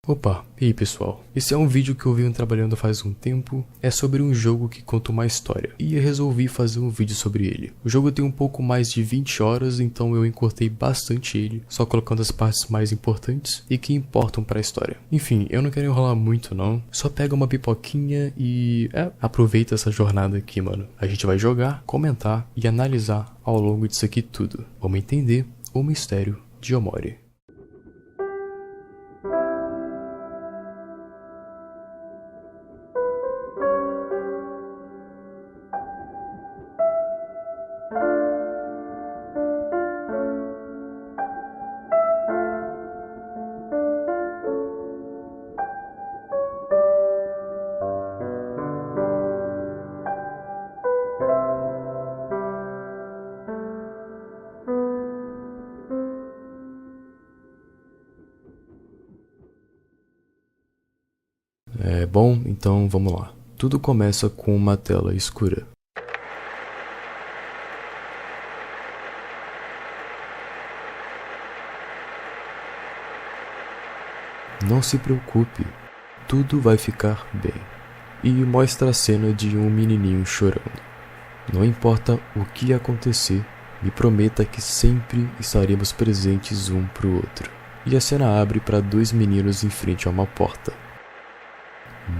Opa, e aí pessoal, esse é um vídeo que eu venho trabalhando faz um tempo, é sobre um jogo que conta uma história, e eu resolvi fazer um vídeo sobre ele. O jogo tem um pouco mais de 20 horas, então eu encurtei bastante ele, só colocando as partes mais importantes e que importam para a história. Enfim, eu não quero enrolar muito não, só pega uma pipoquinha e aproveita essa jornada aqui, mano. A gente vai jogar, comentar e analisar ao longo disso aqui tudo. Vamos entender o mistério de Omori. Bom, então vamos lá. Tudo começa com uma tela escura. Não se preocupe, tudo vai ficar bem. E mostra a cena de um menininho chorando. Não importa o que acontecer, me prometa que sempre estaremos presentes um pro outro. E a cena abre para dois meninos em frente a uma porta.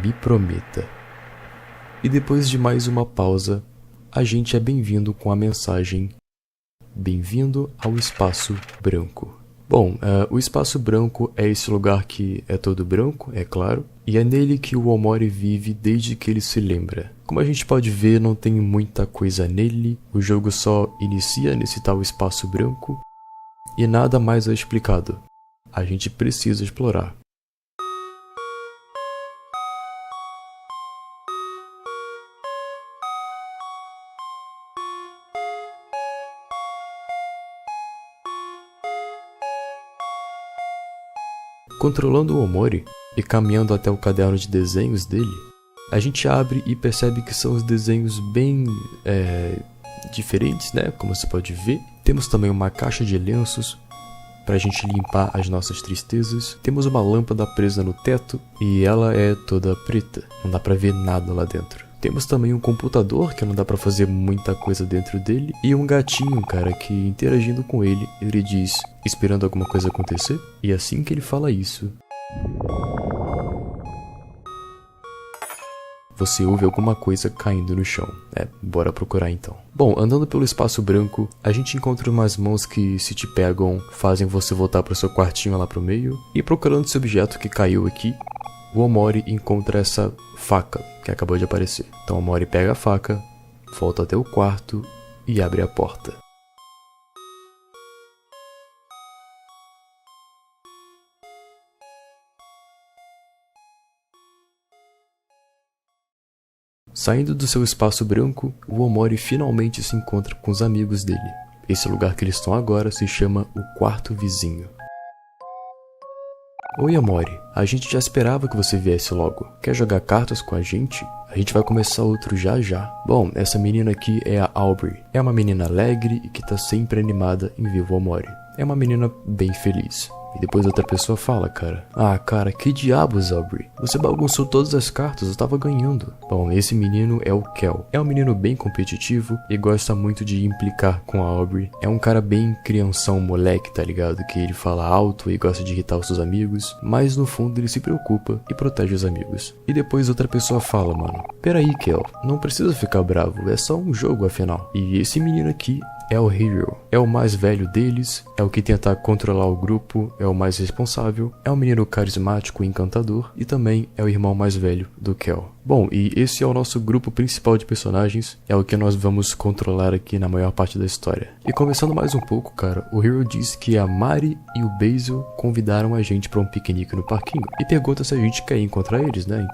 Me prometa. E depois de mais uma pausa, a gente é bem-vindo com a mensagem: bem-vindo ao Espaço Branco. Bom, o Espaço Branco é esse lugar que é todo branco, é claro, e é nele que o Omori vive desde que ele se lembra. Como a gente pode ver, não tem muita coisa nele, o jogo só inicia nesse tal Espaço Branco e nada mais é explicado. A gente precisa explorar. Controlando o Omori e caminhando até o caderno de desenhos dele, a gente abre e percebe que são os desenhos bem diferentes, né? Como você pode ver. Temos também uma caixa de lenços para a gente limpar as nossas tristezas. Temos uma lâmpada presa no teto e ela é toda preta, não dá para ver nada lá dentro. Temos também um computador que não dá pra fazer muita coisa dentro dele. E um gatinho, cara, que interagindo com ele, ele diz, esperando alguma coisa acontecer. E assim que ele fala isso, você ouve alguma coisa caindo no chão. Bora procurar então. Bom, andando pelo Espaço Branco, a gente encontra umas mãos que, se te pegam, fazem você voltar pro seu quartinho lá pro meio. E procurando esse objeto que caiu aqui, o Omori encontra essa faca que acabou de aparecer. Então o Omori pega a faca, volta até o quarto e abre a porta. Saindo do seu Espaço Branco, o Omori finalmente se encontra com os amigos dele. Esse lugar que eles estão agora se chama o Quarto Vizinho. Oi, Omori, a gente já esperava que você viesse logo. Quer jogar cartas com a gente? A gente vai começar outro já já. Bom, essa menina aqui é a Aubrey. É uma menina alegre e que tá sempre animada em ver o Omori. É uma menina bem feliz. E depois outra pessoa fala, cara: ah, cara, que diabos, Aubrey? Você bagunçou todas as cartas, eu tava ganhando. Bom, esse menino é o Kel. É um menino bem competitivo e gosta muito de implicar com a Aubrey. É um cara bem crianção, moleque, tá ligado? Que ele fala alto e gosta de irritar os seus amigos, mas no fundo ele se preocupa e protege os amigos. E depois outra pessoa fala, mano: peraí, Kel, não precisa ficar bravo, é só um jogo afinal. E esse menino aqui é o Hero, é o mais velho deles, é o que tenta controlar o grupo, é o mais responsável, é um menino carismático e encantador e também é o irmão mais velho do Kel. Bom, e esse é o nosso grupo principal de personagens, é o que nós vamos controlar aqui na maior parte da história. E começando mais um pouco, cara, o Hero diz que a Mari e o Basil convidaram a gente para um piquenique no parquinho e pergunta se a gente quer encontrar eles, né?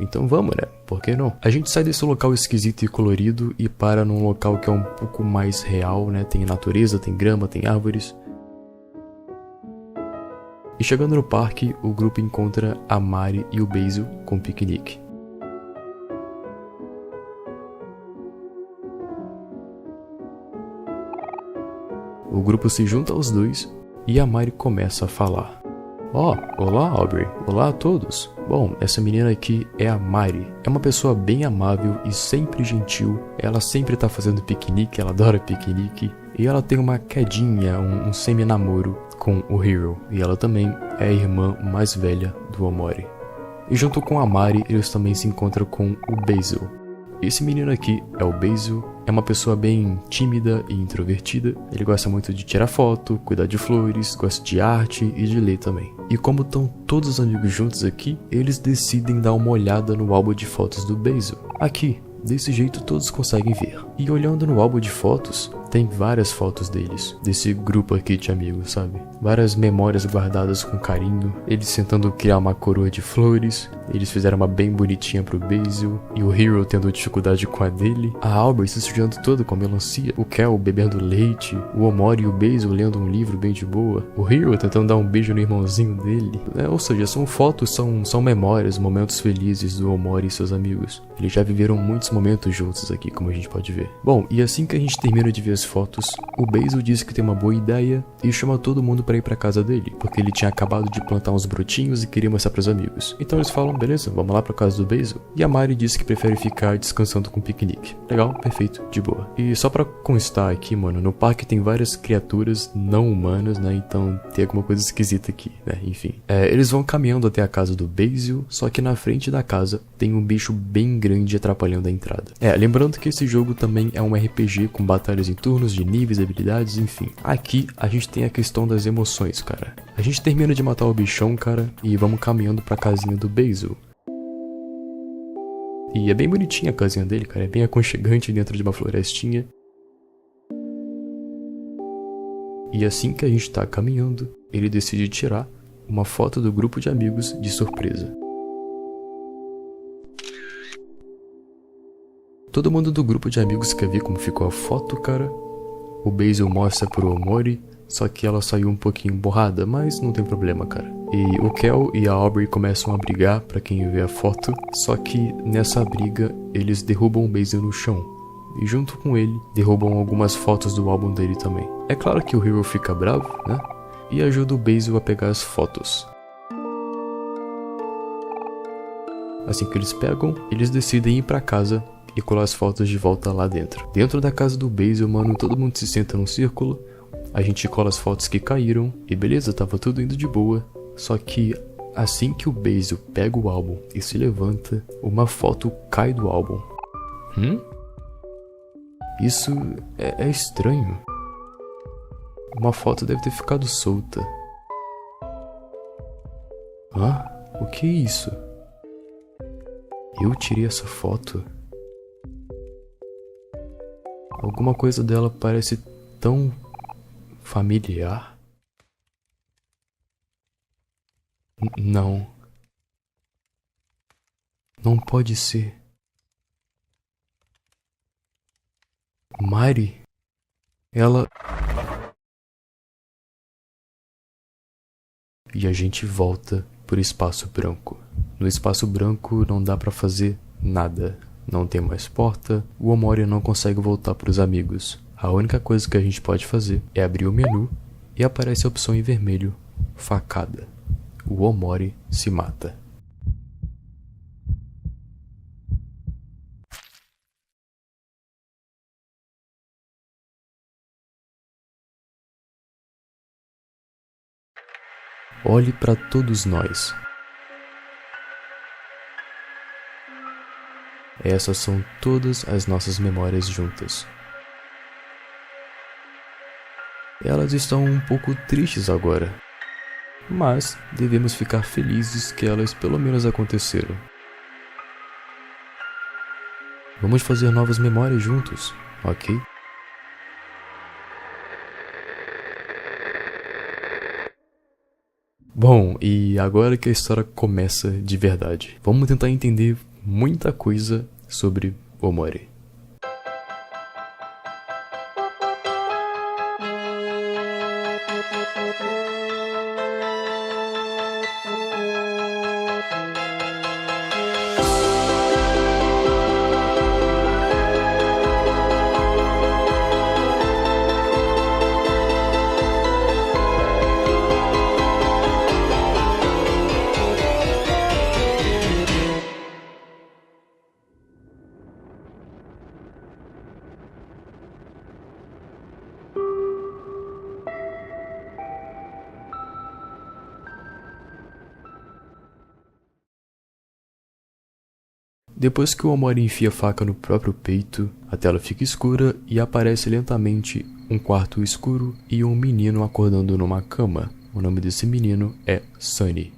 Então vamos, né? Por que não? A gente sai desse local esquisito e colorido e para num local que é um pouco mais real, né? Tem natureza, tem grama, tem árvores. E chegando no parque, o grupo encontra a Mari e o Basil com um piquenique. O grupo se junta aos dois e a Mari começa a falar. Olá, Aubrey. Olá a todos. Bom, essa menina aqui é a Mari. É uma pessoa bem amável e sempre gentil. Ela sempre tá fazendo piquenique, ela adora piquenique. E ela tem uma quedinha, um semi-namoro com o Hiro. E ela também é a irmã mais velha do Omori. E junto com a Mari, eles também se encontram com o Basil. Esse menino aqui é o Basil, é uma pessoa bem tímida e introvertida. Ele gosta muito de tirar foto, cuidar de flores, gosta de arte e de ler também. E como estão todos os amigos juntos aqui, eles decidem dar uma olhada no álbum de fotos do Basil. Aqui, desse jeito todos conseguem ver. E olhando no álbum de fotos, tem várias fotos deles, desse grupo aqui de amigos, sabe? Várias memórias guardadas com carinho, eles tentando criar uma coroa de flores, eles fizeram uma bem bonitinha pro Basil, e o Hiro tendo dificuldade com a dele, a Aubrey se sujando toda com a melancia, o Kel bebendo leite, o Omori e o Basil lendo um livro bem de boa, o Hiro tentando dar um beijo no irmãozinho dele. Ou seja, são fotos, são memórias, momentos felizes do Omori e seus amigos. Eles já viveram muitos momentos juntos aqui, como a gente pode ver. Bom, e assim que a gente termina de ver as fotos, o Basil diz que tem uma boa ideia e chama todo mundo pra ir pra casa dele, porque ele tinha acabado de plantar uns brotinhos e queria mostrar pros amigos. Então eles falam, beleza, vamos lá pra casa do Basil. E a Mari diz que prefere ficar descansando com o piquenique. Legal, perfeito, de boa. E só pra constar aqui, mano, no parque tem várias criaturas não humanas, né? Então tem alguma coisa esquisita aqui, né? Enfim. Eles vão caminhando até a casa do Basil, só que na frente da casa tem um bicho bem grande atrapalhando a entrada. Lembrando que esse jogo também é um RPG com batalhas em turnos de níveis, habilidades, enfim. Aqui a gente tem a questão das emoções, cara. A gente termina de matar o bichão, cara, e vamos caminhando pra casinha do Basil. E é bem bonitinha a casinha dele, cara, é bem aconchegante dentro de uma florestinha. E assim que a gente tá caminhando, ele decide tirar uma foto do grupo de amigos de surpresa. Todo mundo do grupo de amigos quer ver como ficou a foto, cara. O Basil mostra pro Omori, só que ela saiu um pouquinho borrada, mas não tem problema, cara. E o Kel e a Aubrey começam a brigar pra quem vê a foto, só que nessa briga eles derrubam o Basil no chão. E junto com ele, derrubam algumas fotos do álbum dele também. É claro que o Hiro fica bravo, né? E ajuda o Basil a pegar as fotos. Assim que eles pegam, eles decidem ir pra casa e colar as fotos de volta lá dentro. Dentro da casa do Basil, mano, todo mundo se senta num círculo, a gente cola as fotos que caíram, e beleza, tava tudo indo de boa, só que assim que o Basil pega o álbum e se levanta, uma foto cai do álbum. Isso é estranho. Uma foto deve ter ficado solta. O que é isso? Eu tirei essa foto? Alguma coisa dela parece tão familiar. Não. Não pode ser. Mari? Ela... E a gente volta pro espaço branco. No espaço branco não dá pra fazer nada. Não tem mais porta, o Omori não consegue voltar pros amigos. A única coisa que a gente pode fazer é abrir o menu e aparece a opção em vermelho, facada. O Omori se mata. Olhe para todos nós. Essas são todas as nossas memórias juntas. Elas estão um pouco tristes agora, mas devemos ficar felizes que elas pelo menos aconteceram. Vamos fazer novas memórias juntos, ok? Bom, e agora que a história começa de verdade, vamos tentar entender muita coisa sobre Omori. Depois que o Omori enfia a faca no próprio peito, a tela fica escura e aparece lentamente um quarto escuro e um menino acordando numa cama. O nome desse menino é Sunny.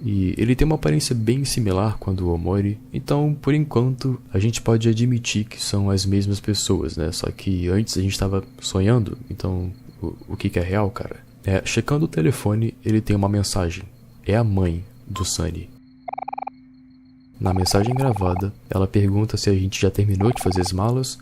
E ele tem uma aparência bem similar com a do Omori, então por enquanto a gente pode admitir que são as mesmas pessoas, né? Só que antes a gente estava sonhando, então o que é real, cara? Checando o telefone, ele tem uma mensagem. É a mãe do Sunny. Na mensagem gravada, ela pergunta se a gente já terminou de fazer as malas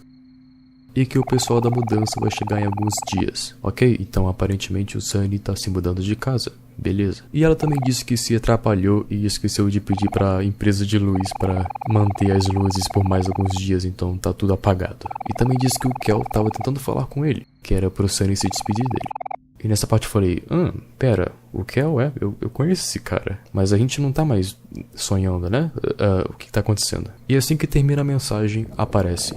e que o pessoal da mudança vai chegar em alguns dias. Ok, então aparentemente o Sunny tá se mudando de casa. Beleza. E ela também disse que se atrapalhou e esqueceu de pedir pra empresa de luz para manter as luzes por mais alguns dias, então tá tudo apagado. E também disse que o Kel tava tentando falar com ele, que era pro Sunny se despedir dele. E nessa parte eu falei, pera, o Kel eu conheço esse cara, mas a gente não tá mais sonhando, né? O que tá acontecendo? E assim que termina a mensagem, aparece: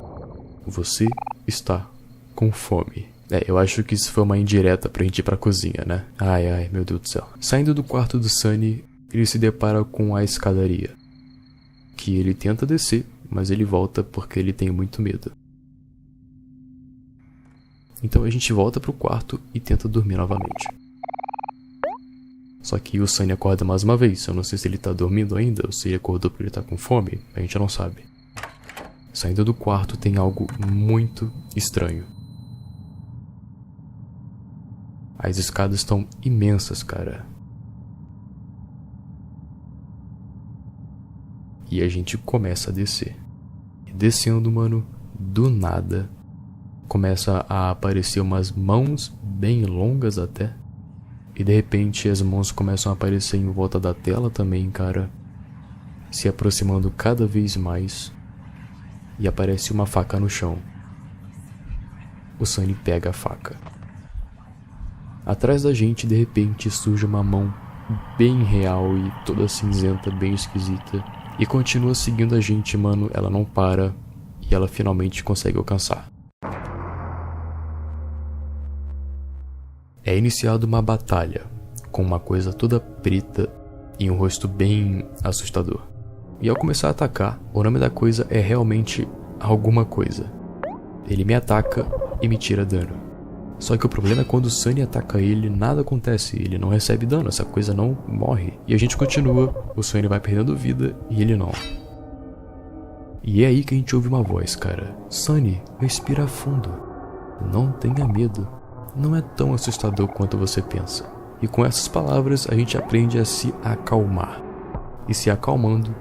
você está com fome. Eu acho que isso foi uma indireta pra gente ir pra cozinha, né? Ai, meu Deus do céu. Saindo do quarto do Sunny, ele se depara com a escadaria, que ele tenta descer, mas ele volta porque ele tem muito medo. Então a gente volta pro quarto e tenta dormir novamente. Só que o Sunny acorda mais uma vez. Eu não sei se ele tá dormindo ainda ou se ele acordou porque ele tá com fome. A gente não sabe. Saindo do quarto tem algo muito estranho. As escadas estão imensas, cara. E a gente começa a descer. E descendo, mano, do nada, começa a aparecer umas mãos bem longas até. E de repente as mãos começam a aparecer em volta da tela também, cara. Se aproximando cada vez mais. E aparece uma faca no chão. O Sunny pega a faca. Atrás da gente, de repente, surge uma mão bem real e toda cinzenta, bem esquisita. E continua seguindo a gente, mano. Ela não para e ela finalmente consegue alcançar. É iniciada uma batalha, com uma coisa toda preta e um rosto bem assustador. E ao começar a atacar, o nome da coisa é realmente alguma coisa. Ele me ataca e me tira dano. Só que o problema é quando o Sunny ataca ele, nada acontece, ele não recebe dano, essa coisa não morre. E a gente continua, o Sunny vai perdendo vida e ele não. E é aí que a gente ouve uma voz, cara. Sunny, respira fundo. Não tenha medo. Não é tão assustador quanto você pensa. E com essas palavras a gente aprende a se acalmar. E se acalmando,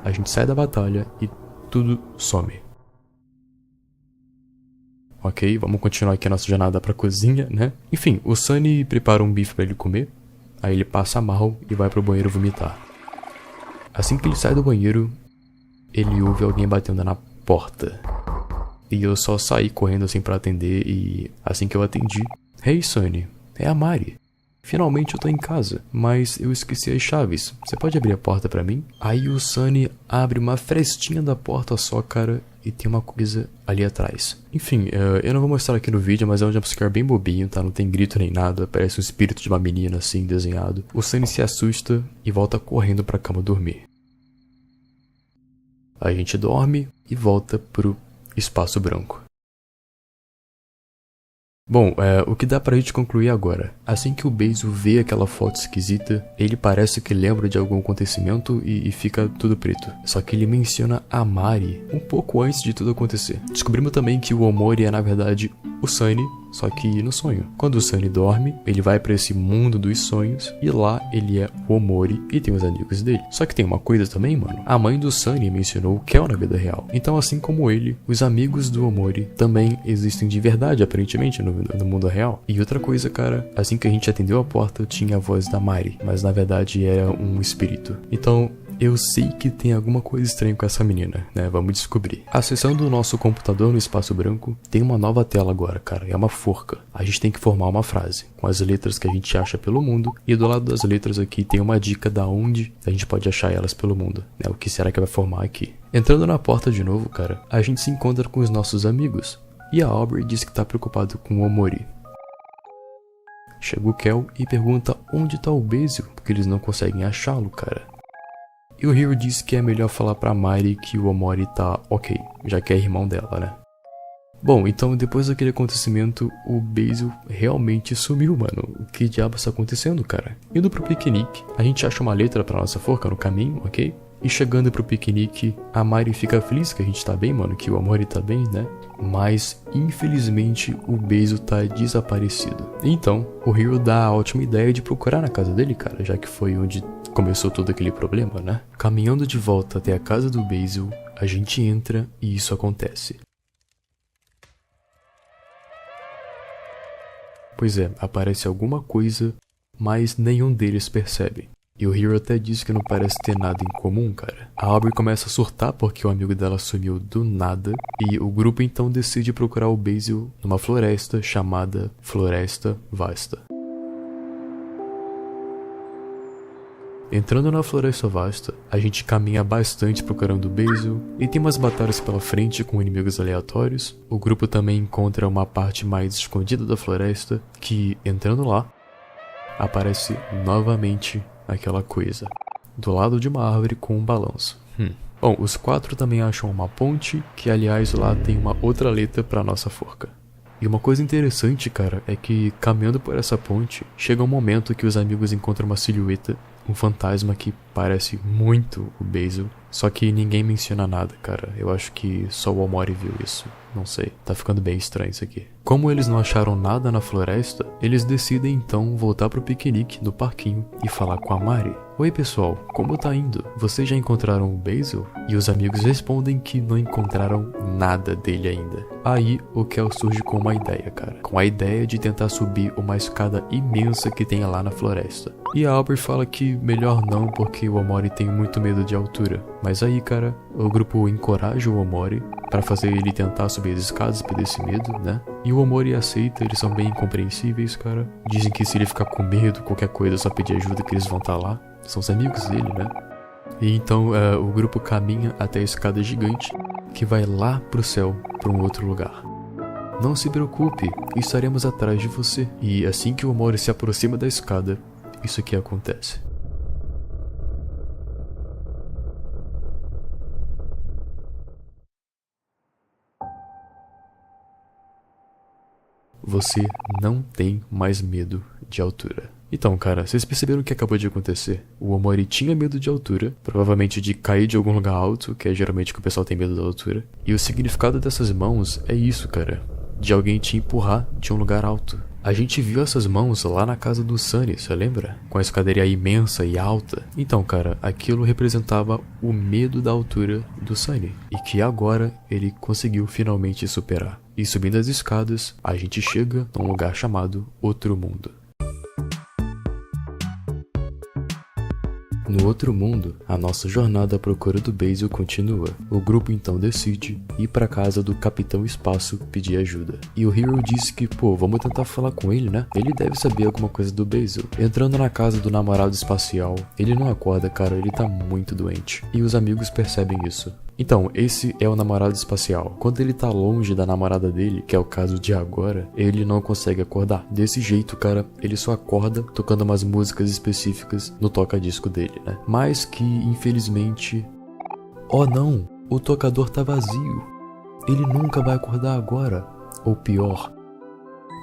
a gente sai da batalha e tudo some. Ok, vamos continuar aqui a nossa jornada pra cozinha, né? Enfim, o Sunny prepara um bife pra ele comer. Aí ele passa mal e vai pro banheiro vomitar. Assim que ele sai do banheiro, ele ouve alguém batendo na porta. E eu só saí correndo assim pra atender e assim que eu atendi... Hey Sunny, é a Mari. Finalmente eu tô em casa, mas eu esqueci as chaves. Você pode abrir a porta pra mim? Aí o Sunny abre uma frestinha da porta só, cara, e tem uma coisa ali atrás. Enfim, eu não vou mostrar aqui no vídeo, mas é um jumpscare bem bobinho, tá? Não tem grito nem nada, parece um espírito de uma menina assim, desenhado. O Sunny se assusta e volta correndo pra cama dormir. A gente dorme e volta pro espaço branco. Bom, o que dá pra gente concluir agora? Assim que o Basil vê aquela foto esquisita, ele parece que lembra de algum acontecimento e fica tudo preto. Só que ele menciona a Mari um pouco antes de tudo acontecer. Descobrimos também que o Omori é na verdade o Sunny, só que no sonho. Quando o Sunny dorme, ele vai pra esse mundo dos sonhos e lá ele é o Omori e tem os amigos dele. Só que tem uma coisa também, mano. A mãe do Sunny mencionou o Kel na vida real. Então assim como ele, os amigos do Omori também existem de verdade, aparentemente, no mundo real. E outra coisa, cara, assim que a gente atendeu a porta, tinha a voz da Mari, mas na verdade era um espírito. Então, eu sei que tem alguma coisa estranha com essa menina, né? Vamos descobrir. Acessando o nosso computador no espaço branco, tem uma nova tela agora, cara. É uma forca. A gente tem que formar uma frase, com as letras que a gente acha pelo mundo, e do lado das letras aqui tem uma dica da onde a gente pode achar elas pelo mundo, né? O que será que vai formar aqui? Entrando na porta de novo, cara, a gente se encontra com os nossos amigos. E a Aubrey diz que tá preocupado com o Omori. Chega o Kel e pergunta onde tá o Basil, porque eles não conseguem achá-lo, cara. E o Hiro diz que é melhor falar pra Mari que o Omori tá ok, já que é irmão dela, né? Bom, então depois daquele acontecimento, o Basil realmente sumiu, mano. O que diabo está acontecendo, cara? Indo pro piquenique, a gente acha uma letra pra nossa forca no caminho, ok? E chegando pro piquenique, a Mari fica feliz que a gente tá bem, mano, que o Omori tá bem, né? Mas, infelizmente, o Basil tá desaparecido. Então, o Hiro dá a ótima ideia de procurar na casa dele, cara, já que foi onde começou todo aquele problema, né? Caminhando de volta até a casa do Basil, a gente entra e isso acontece. Pois é, aparece alguma coisa, mas nenhum deles percebe. E o Hiro até diz que não parece ter nada em comum, cara. A Aubrey começa a surtar porque o amigo dela sumiu do nada, e o grupo então decide procurar o Basil numa floresta chamada Floresta Vasta. Entrando na Floresta Vasta, a gente caminha bastante procurando o Basil, e tem umas batalhas pela frente com inimigos aleatórios. O grupo também encontra uma parte mais escondida da floresta, que, entrando lá, aparece novamente aquela coisa, do lado de uma árvore com um balanço. Bom, os 4 também acham uma ponte, que aliás lá tem uma outra letra pra nossa forca. E uma coisa interessante, cara, é que caminhando por essa ponte, chega um momento que os amigos encontram uma silhueta, um fantasma que parece muito o Basil, só que ninguém menciona nada, cara. Eu acho que só o Omori viu isso. Não sei, tá ficando bem estranho isso aqui. Como eles não acharam nada na floresta, eles decidem então voltar pro piquenique no parquinho e falar com a Mari. Oi pessoal, como tá indo? Vocês já encontraram o Basil? E os amigos respondem que não encontraram nada dele ainda. Aí o Kel surge com uma ideia, cara. Com a ideia de tentar subir uma escada imensa que tem lá na floresta. E a Albert fala que melhor não porque o Omori tem muito medo de altura. Mas aí, cara, o grupo encoraja o Omori pra fazer ele tentar subir as escadas por esse medo, né? E o Omori aceita, eles são bem incompreensíveis, cara. Dizem que se ele ficar com medo, qualquer coisa, só pedir ajuda que eles vão estar lá. São os amigos dele, né? E então o grupo caminha até a escada gigante que vai lá pro céu, pra um outro lugar. Não se preocupe, estaremos atrás de você. E assim que o Omori se aproxima da escada, isso aqui acontece. Você não tem mais medo de altura. Então, cara, vocês perceberam o que acabou de acontecer? O Omori tinha medo de altura, provavelmente de cair de algum lugar alto, que é geralmente que o pessoal tem medo da altura. E o significado dessas mãos é isso, cara. De alguém te empurrar de um lugar alto. A gente viu essas mãos lá na casa do Sunny, você lembra? Com a escadaria imensa e alta. Então, cara, aquilo representava o medo da altura do Sunny. E que agora ele conseguiu finalmente superar. E subindo as escadas, a gente chega num lugar chamado Outro Mundo. No Outro Mundo, a nossa jornada à procura do Basil continua. O grupo então decide ir pra casa do Capitão Espaço pedir ajuda. E o Hiro disse que, vamos tentar falar com ele, né? Ele deve saber alguma coisa do Basil. Entrando na casa do namorado espacial, ele não acorda, cara, ele tá muito doente. E os amigos percebem isso. Então, esse é o namorado espacial. Quando ele tá longe da namorada dele, que é o caso de agora, ele não consegue acordar. Desse jeito, cara, ele só acorda tocando umas músicas específicas no toca-disco dele, né? Mas que, infelizmente... Oh não! O tocador tá vazio. Ele nunca vai acordar agora. Ou pior,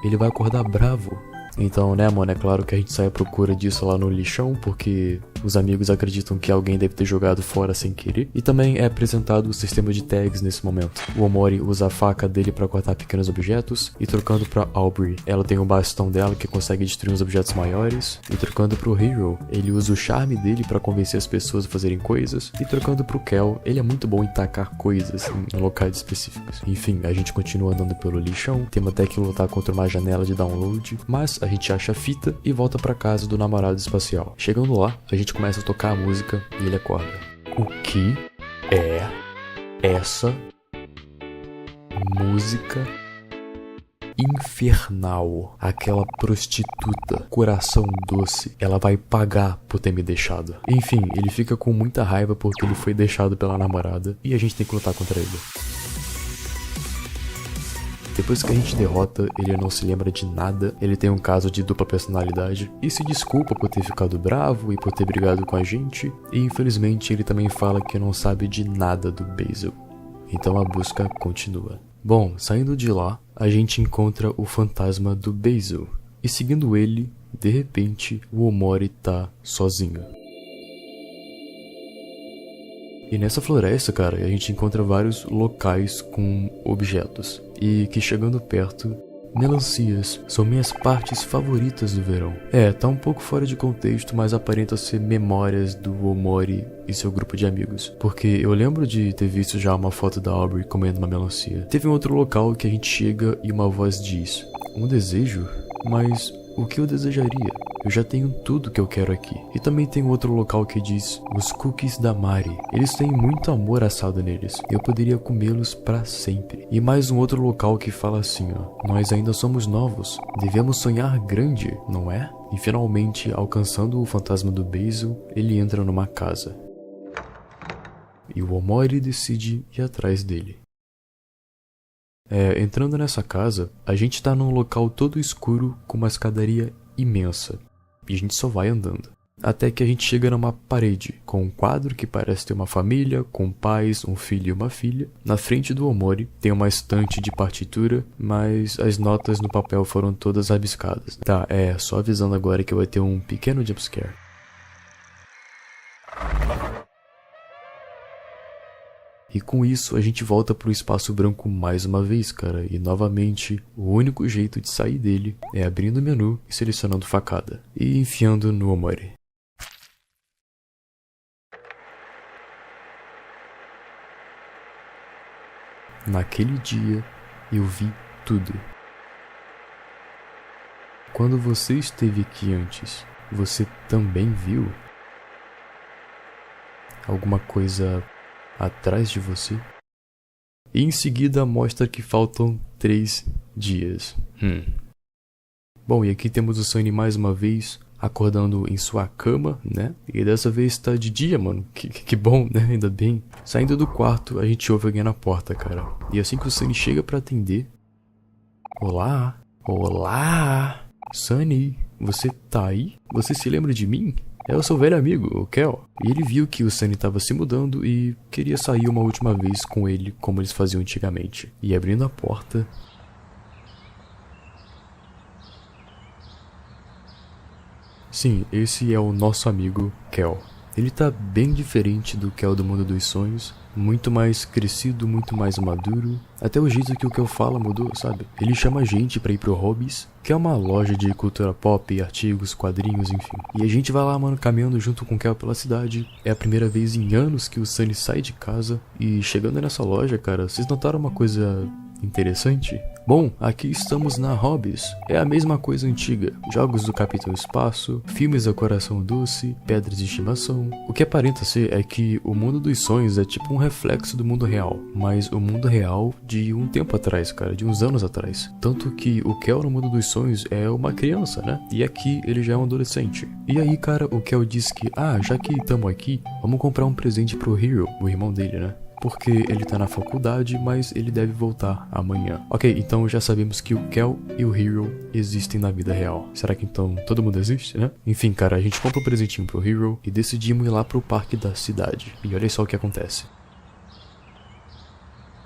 ele vai acordar bravo. Então, né, mano, é claro que a gente sai à procura disso lá no lixão, porque os amigos acreditam que alguém deve ter jogado fora sem querer. E também é apresentado o sistema de tags nesse momento. O Omori usa a faca dele pra cortar pequenos objetos, e trocando pra Aubrey, ela tem um bastão dela que consegue destruir uns objetos maiores. E trocando pro Hiro, ele usa o charme dele pra convencer as pessoas a fazerem coisas. E trocando pro Kel, ele é muito bom em tacar coisas em locais específicos. Enfim, a gente continua andando pelo lixão, temos até que lutar contra uma janela de download, mas a gente acha a fita e volta pra casa do namorado espacial. Chegando lá, a gente começa a tocar a música e ele acorda. O que é essa música infernal? Aquela prostituta, coração doce, ela vai pagar por ter me deixado. Enfim, ele fica com muita raiva porque ele foi deixado pela namorada e a gente tem que lutar contra ele. Depois que a gente derrota, ele não se lembra de nada, ele tem um caso de dupla personalidade e se desculpa por ter ficado bravo e por ter brigado com a gente, e infelizmente ele também fala que não sabe de nada do Basil. Então a busca continua. Bom, saindo de lá, a gente encontra o fantasma do Basil, e seguindo ele, de repente, o Omori tá sozinho. E nessa floresta, cara, a gente encontra vários locais com objetos. E que chegando perto, melancias são minhas partes favoritas do verão. Tá um pouco fora de contexto, mas aparenta ser memórias do Omori e seu grupo de amigos. Porque eu lembro de ter visto já uma foto da Aubrey comendo uma melancia. Teve um outro local que a gente chega e uma voz diz: um desejo? Mas o que eu desejaria? Eu já tenho tudo que eu quero aqui. E também tem outro local que diz: os cookies da Mari. Eles têm muito amor assado neles. Eu poderia comê-los pra sempre. E mais um outro local que fala assim, ó: nós ainda somos novos. Devemos sonhar grande, não é? E finalmente, alcançando o fantasma do Basil, ele entra numa casa. E o Omori decide ir atrás dele. Entrando nessa casa, a gente tá num local todo escuro com uma escadaria imensa. E a gente só vai andando. Até que a gente chega numa parede, com um quadro que parece ter uma família, com pais, um filho e uma filha. Na frente do Omori tem uma estante de partitura, mas as notas no papel foram todas rabiscadas. Tá, só avisando agora que vai ter um pequeno jumpscare. E com isso a gente volta pro espaço branco mais uma vez, cara. E novamente, o único jeito de sair dele é abrindo o menu e selecionando facada. E enfiando no Omori. Naquele dia, eu vi tudo. Quando você esteve aqui antes, você também viu alguma coisa atrás de você? E em seguida mostra que faltam 3 dias. Bom, e aqui temos o Sunny mais uma vez acordando em sua cama, né? E dessa vez tá de dia, mano. Que bom, né? Ainda bem. Saindo do quarto, a gente ouve alguém na porta, cara. E assim que o Sunny chega pra atender: olá? Olá? Sunny, você tá aí? Você se lembra de mim? É o seu velho amigo, o Kel. E ele viu que o Sunny estava se mudando e queria sair uma última vez com ele, como eles faziam antigamente. E abrindo a porta... Sim, esse é o nosso amigo Kel. Ele tá bem diferente do Kel do Mundo dos Sonhos, muito mais crescido, muito mais maduro. Até o jeito que o Kel fala mudou, sabe? Ele chama a gente pra ir pro Hobbies, que é uma loja de cultura pop, artigos, quadrinhos, enfim. E a gente vai lá, mano, caminhando junto com o Kel pela cidade. É a primeira vez em anos que o Sunny sai de casa. E chegando nessa loja, cara, vocês notaram uma coisa interessante? Bom, aqui estamos na Hobbies. É a mesma coisa antiga. Jogos do Capitão Espaço, filmes da Coração Doce, pedras de estimação. O que aparenta ser é que o mundo dos sonhos é tipo um reflexo do mundo real. Mas o mundo real de um tempo atrás, cara, de uns anos atrás. Tanto que o Kel no mundo dos sonhos é uma criança, né? E aqui ele já é um adolescente. E aí, cara, o Kel diz que, já que estamos aqui, vamos comprar um presente pro Hero, o irmão dele, né? Porque ele tá na faculdade, mas ele deve voltar amanhã. Ok, então já sabemos que o Kel e o Hero existem na vida real. Será que então todo mundo existe, né? Enfim, cara, a gente compra um presentinho pro Hero e decidimos ir lá pro parque da cidade. E olha só o que acontece.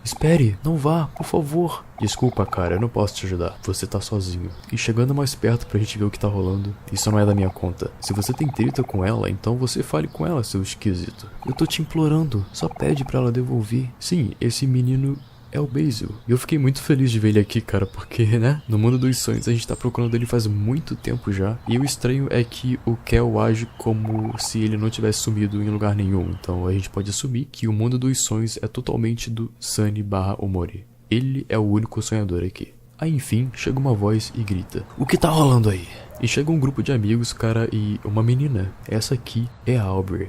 Espere, não vá, por favor. Desculpa, cara, eu não posso te ajudar. Você tá sozinho. E chegando mais perto pra gente ver o que tá rolando, isso não é da minha conta. Se você tem treta com ela, então você fale com ela, seu esquisito. Eu tô te implorando, só pede pra ela devolver. Sim, esse menino é o Basil. E eu fiquei muito feliz de ver ele aqui, cara, porque, né, no mundo dos sonhos a gente tá procurando ele faz muito tempo já. E o estranho é que o Kel age como se ele não tivesse sumido em lugar nenhum. Então a gente pode assumir que o mundo dos sonhos é totalmente do Sunny/Omori. Ele é o único sonhador aqui. Aí enfim, chega uma voz e grita: o que tá rolando aí? E chega um grupo de amigos, cara, e uma menina. Essa aqui é a Aubrey.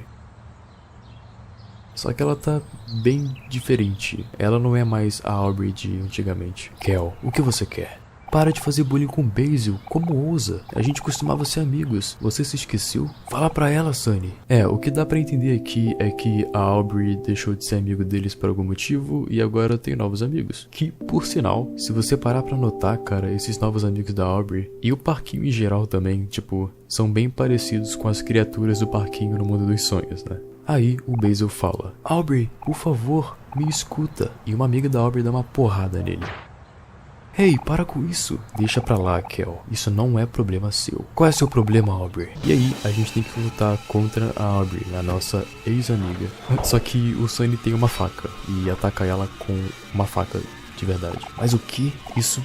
Só que ela tá bem diferente. Ela não é mais a Aubrey de antigamente. Kel, o que você quer? para de fazer bullying com Basil, como ousa? A gente costumava ser amigos, você se esqueceu? Fala pra ela, Sunny. O que dá pra entender aqui é que a Aubrey deixou de ser amigo deles por algum motivo e agora tem novos amigos. Que, por sinal, se você parar pra notar, cara, esses novos amigos da Aubrey e o parquinho em geral também, tipo, são bem parecidos com as criaturas do parquinho no mundo dos sonhos, né? Aí o Basil fala: Aubrey, por favor, me escuta. E uma amiga da Aubrey dá uma porrada nele. Ei, para com isso. Deixa pra lá, Kel. Isso não é problema seu. Qual é seu problema, Aubrey? E aí, a gente tem que lutar contra a Aubrey, a nossa ex-amiga. Só que o Sunny tem uma faca e ataca ela com uma faca de verdade. Mas o que? Isso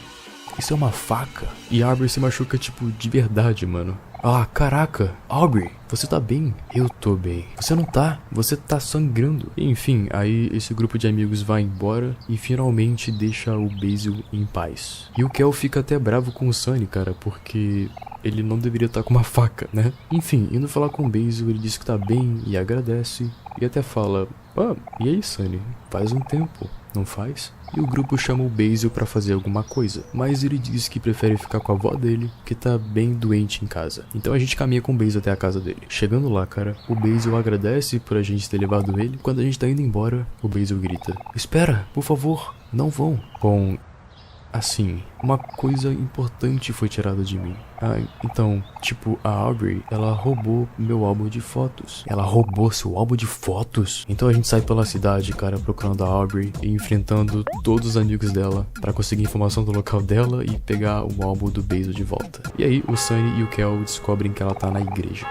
é uma faca? E a Aubrey se machuca, tipo, de verdade, mano. Ah, caraca, Aubrey, você tá bem? Eu tô bem. Você não tá? Você tá sangrando. Enfim, aí esse grupo de amigos vai embora e finalmente deixa o Basil em paz. E o Kel fica até bravo com o Sunny, cara, porque ele não deveria estar com uma faca, né? Enfim, indo falar com o Basil, ele diz que tá bem e agradece. E até fala: e aí, Sunny? Faz um tempo, não faz? E o grupo chama o Basil pra fazer alguma coisa, mas ele diz que prefere ficar com a avó dele, que tá bem doente em casa. Então a gente caminha com o Basil até a casa dele. Chegando lá, cara, o Basil agradece por a gente ter levado ele. Quando a gente tá indo embora, o Basil grita: Espera, por favor, não vão. Bom, assim, uma coisa importante foi tirada de mim. Então, tipo, a Aubrey, ela roubou meu álbum de fotos. Ela roubou seu álbum de fotos? Então a gente sai pela cidade, cara, procurando a Aubrey e enfrentando todos os amigos dela pra conseguir informação do local dela e pegar o álbum do Basil de volta. E aí, o Sunny e o Kel descobrem que ela tá na igreja.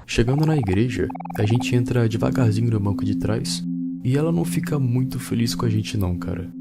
Chegando na igreja, a gente entra devagarzinho no banco de trás. E ela não fica muito feliz com a gente não, cara.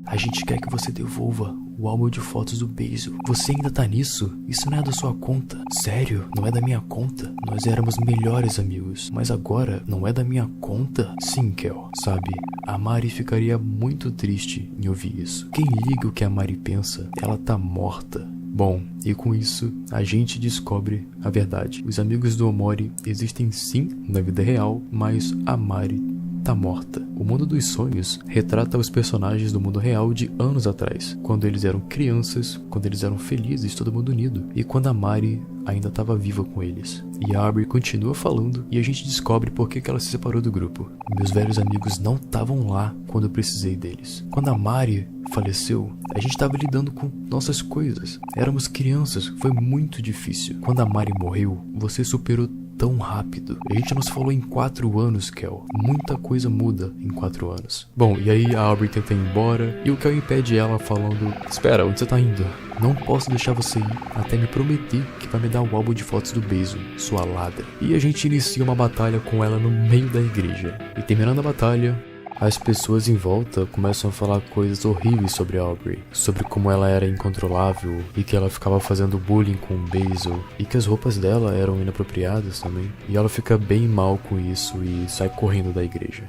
A gente quer que você devolva o álbum de fotos do Basil. Você ainda tá nisso? Isso não é da sua conta. Sério, não é da minha conta. Nós éramos melhores amigos. Mas agora, não é da minha conta? Sim, Kel. Sabe, a Mari ficaria muito triste em ouvir isso. Quem liga o que a Mari pensa, ela tá morta. Bom, e com isso, a gente descobre a verdade. Os amigos do Omori existem sim na vida real, mas a Mari tá morta. O mundo dos sonhos retrata os personagens do mundo real de anos atrás, quando eles eram crianças, quando eles eram felizes, todo mundo unido, e quando a Mari ainda estava viva com eles. E a Aubrey continua falando e a gente descobre por que ela se separou do grupo. Meus velhos amigos não estavam lá quando eu precisei deles. Quando a Mari faleceu, a gente estava lidando com nossas coisas. Éramos crianças, foi muito difícil. Quando a Mari morreu, você superou tão rápido. A gente não se falou em 4 anos, Kel. Muita coisa muda em 4 anos. Bom, e aí a Aubrey tenta ir embora e o Kel impede ela falando: Espera, onde você tá indo? Não posso deixar você ir até me prometer que vai me dar o álbum de fotos do Basil, sua ladra. E a gente inicia uma batalha com ela no meio da igreja. E terminando a batalha, as pessoas em volta começam a falar coisas horríveis sobre a Aubrey, sobre como ela era incontrolável e que ela ficava fazendo bullying com o Basil e que as roupas dela eram inapropriadas também. E ela fica bem mal com isso e sai correndo da igreja.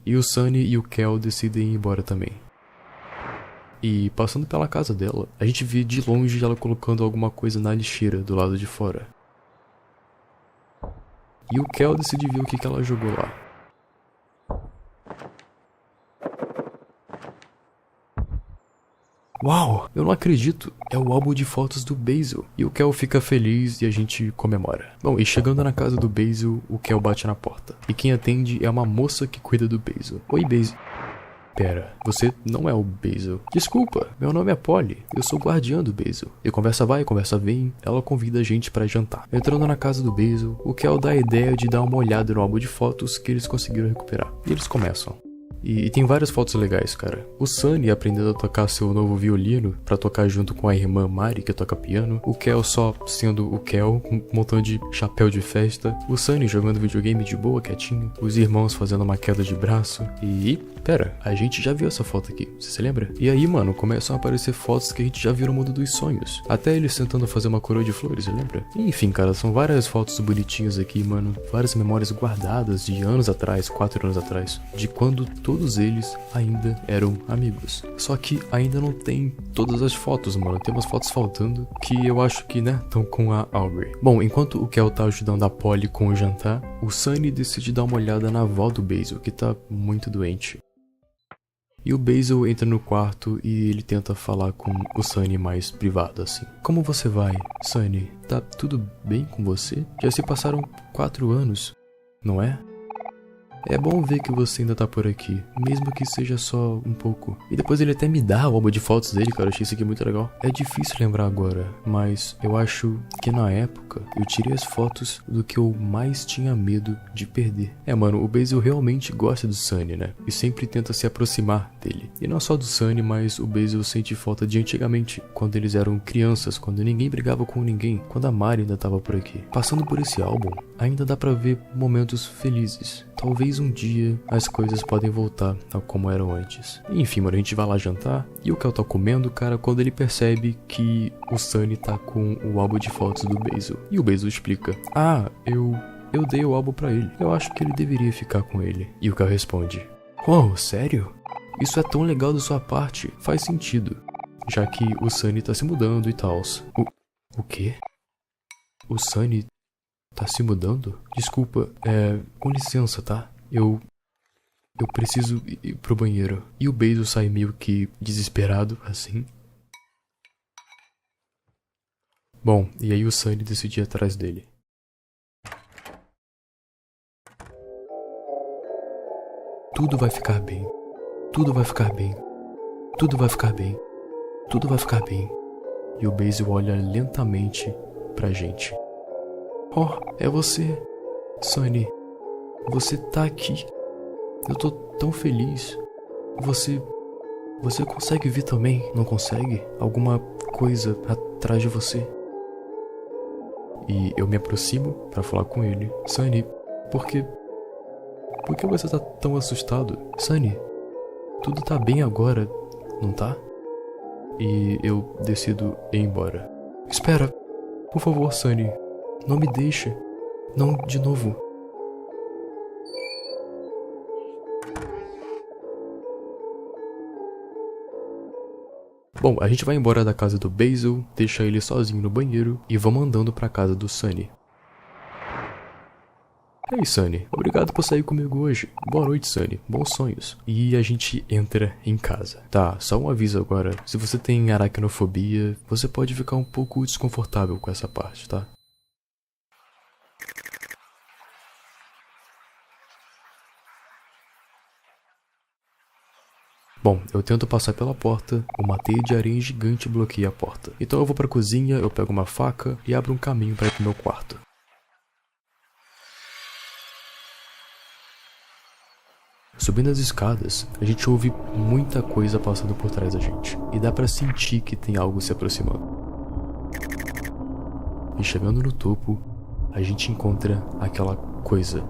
E o Sunny e o Kel decidem ir embora também. E passando pela casa dela, a gente vê de longe ela colocando alguma coisa na lixeira do lado de fora. E o Kel decide ver o que ela jogou lá. Uau, eu não acredito, é o álbum de fotos do Basil. E o Kel fica feliz e a gente comemora. Bom, e chegando na casa do Basil, o Kel bate na porta. E quem atende é uma moça que cuida do Basil. Oi, Basil. Pera, você não é o Basil. Desculpa, meu nome é Polly, eu sou guardiã do Basil. E conversa vai, conversa vem, ela convida a gente pra jantar. Entrando na casa do Basil, o Kel dá a ideia de dar uma olhada no álbum de fotos que eles conseguiram recuperar. E eles começam. E tem várias fotos legais, cara. O Sunny aprendendo a tocar seu novo violino pra tocar junto com a irmã Mari, que toca piano. O Kel só sendo o Kel, com um montão de chapéu de festa. O Sunny jogando videogame de boa, quietinho. Os irmãos fazendo uma queda de braço. E Pera, a gente já viu essa foto aqui, você se lembra? E aí, mano, começam a aparecer fotos que a gente já viu no mundo dos sonhos. Até eles tentando fazer uma coroa de flores, você lembra? Enfim, cara, são várias fotos bonitinhas aqui, mano. Várias memórias guardadas de anos atrás, 4 anos atrás, de quando todos eles ainda eram amigos. Só que ainda não tem todas as fotos, mano. Tem umas fotos faltando que eu acho que, né, estão com a Aubrey. Bom, enquanto o Kel tá ajudando a Polly com o jantar, o Sunny decide dar uma olhada na avó do Basil, que tá muito doente. E o Basil entra no quarto e ele tenta falar com o Sunny mais privado, assim. Como você vai, Sunny? Tá tudo bem com você? Já se passaram 4 anos, não é? É bom ver que você ainda tá por aqui, mesmo que seja só um pouco. E depois ele até me dá o álbum de fotos dele, cara, eu achei isso aqui muito legal. É difícil lembrar agora, mas eu acho que na época eu tirei as fotos do que eu mais tinha medo de perder. É, mano, o Basil realmente gosta do Sunny, né? E sempre tenta se aproximar dele. E não só do Sunny, mas o Basil sente falta de antigamente, quando eles eram crianças, quando ninguém brigava com ninguém, quando a Mari ainda tava por aqui. Passando por esse álbum, ainda dá pra ver momentos felizes. Talvez um dia as coisas podem voltar a como eram antes. Enfim, mano, a gente vai lá jantar e o Kel tá comendo, cara, quando ele percebe que o Sunny tá com o álbum de fotos do Basil. E o Basil explica: ah, eu dei o álbum pra ele. Eu acho que ele deveria ficar com ele. E o Kel responde: oh, sério? Isso é tão legal da sua parte. Faz sentido. Já que o Sunny tá se mudando e tal. O quê? O Sunny tá se mudando? Desculpa, com licença, tá? Eu preciso ir pro banheiro. E o Basil sai meio que desesperado, assim. Bom, e aí o Sunny decide ir atrás dele. Tudo vai ficar bem. Tudo vai ficar bem. Tudo vai ficar bem. Tudo vai ficar bem. E o Basil olha lentamente pra gente. Oh, é você, Sunny. Você tá aqui. Eu tô tão feliz. Você consegue vir também? Não consegue? Alguma coisa atrás de você? E eu me aproximo pra falar com ele. Sunny, por que você tá tão assustado? Sunny, tudo tá bem agora, não tá? E eu decido ir embora. Espera, por favor, Sunny. Não me deixe. Não de novo. Bom, a gente vai embora da casa do Basil, deixa ele sozinho no banheiro e vamos andando pra casa do Sunny. Ei, Sunny, obrigado por sair comigo hoje. Boa noite, Sunny. Bons sonhos. E a gente entra em casa. Tá, só um aviso agora. Se você tem aracnofobia, você pode ficar um pouco desconfortável com essa parte, tá? Bom, eu tento passar pela porta, uma teia de areia gigante bloqueia a porta. Então eu vou pra cozinha, eu pego uma faca e abro um caminho pra ir pro meu quarto. Subindo as escadas, a gente ouve muita coisa passando por trás da gente. E dá pra sentir que tem algo se aproximando. E chegando no topo, a gente encontra aquela coisa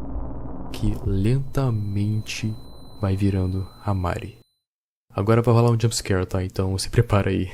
que lentamente vai virando a Mari. Agora vai rolar um jumpscare, tá? Então se prepara aí.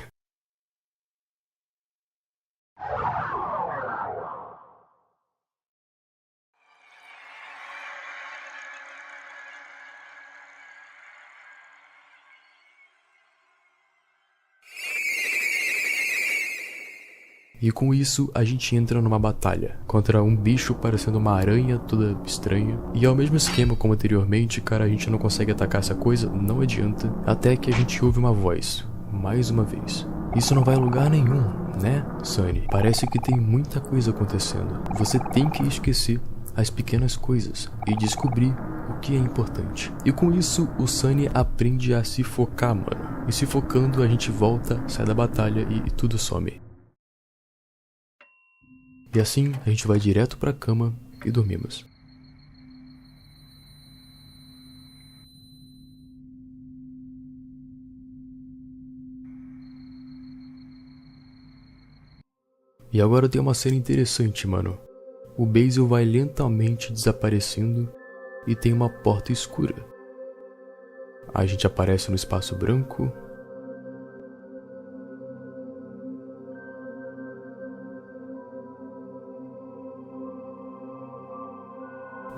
E com isso, a gente entra numa batalha contra um bicho parecendo uma aranha toda estranha. E ao mesmo esquema como anteriormente, cara, a gente não consegue atacar essa coisa, não adianta. Até que a gente ouve uma voz, mais uma vez. Isso não vai a lugar nenhum, né, Sunny? Parece que tem muita coisa acontecendo. Você tem que esquecer as pequenas coisas e descobrir o que é importante. E com isso, o Sunny aprende a se focar, mano. E se focando, a gente volta, sai da batalha e tudo some. E assim, a gente vai direto pra cama e dormimos. E agora tem uma cena interessante, mano. O Basil vai lentamente desaparecendo e tem uma porta escura. A gente aparece no espaço branco.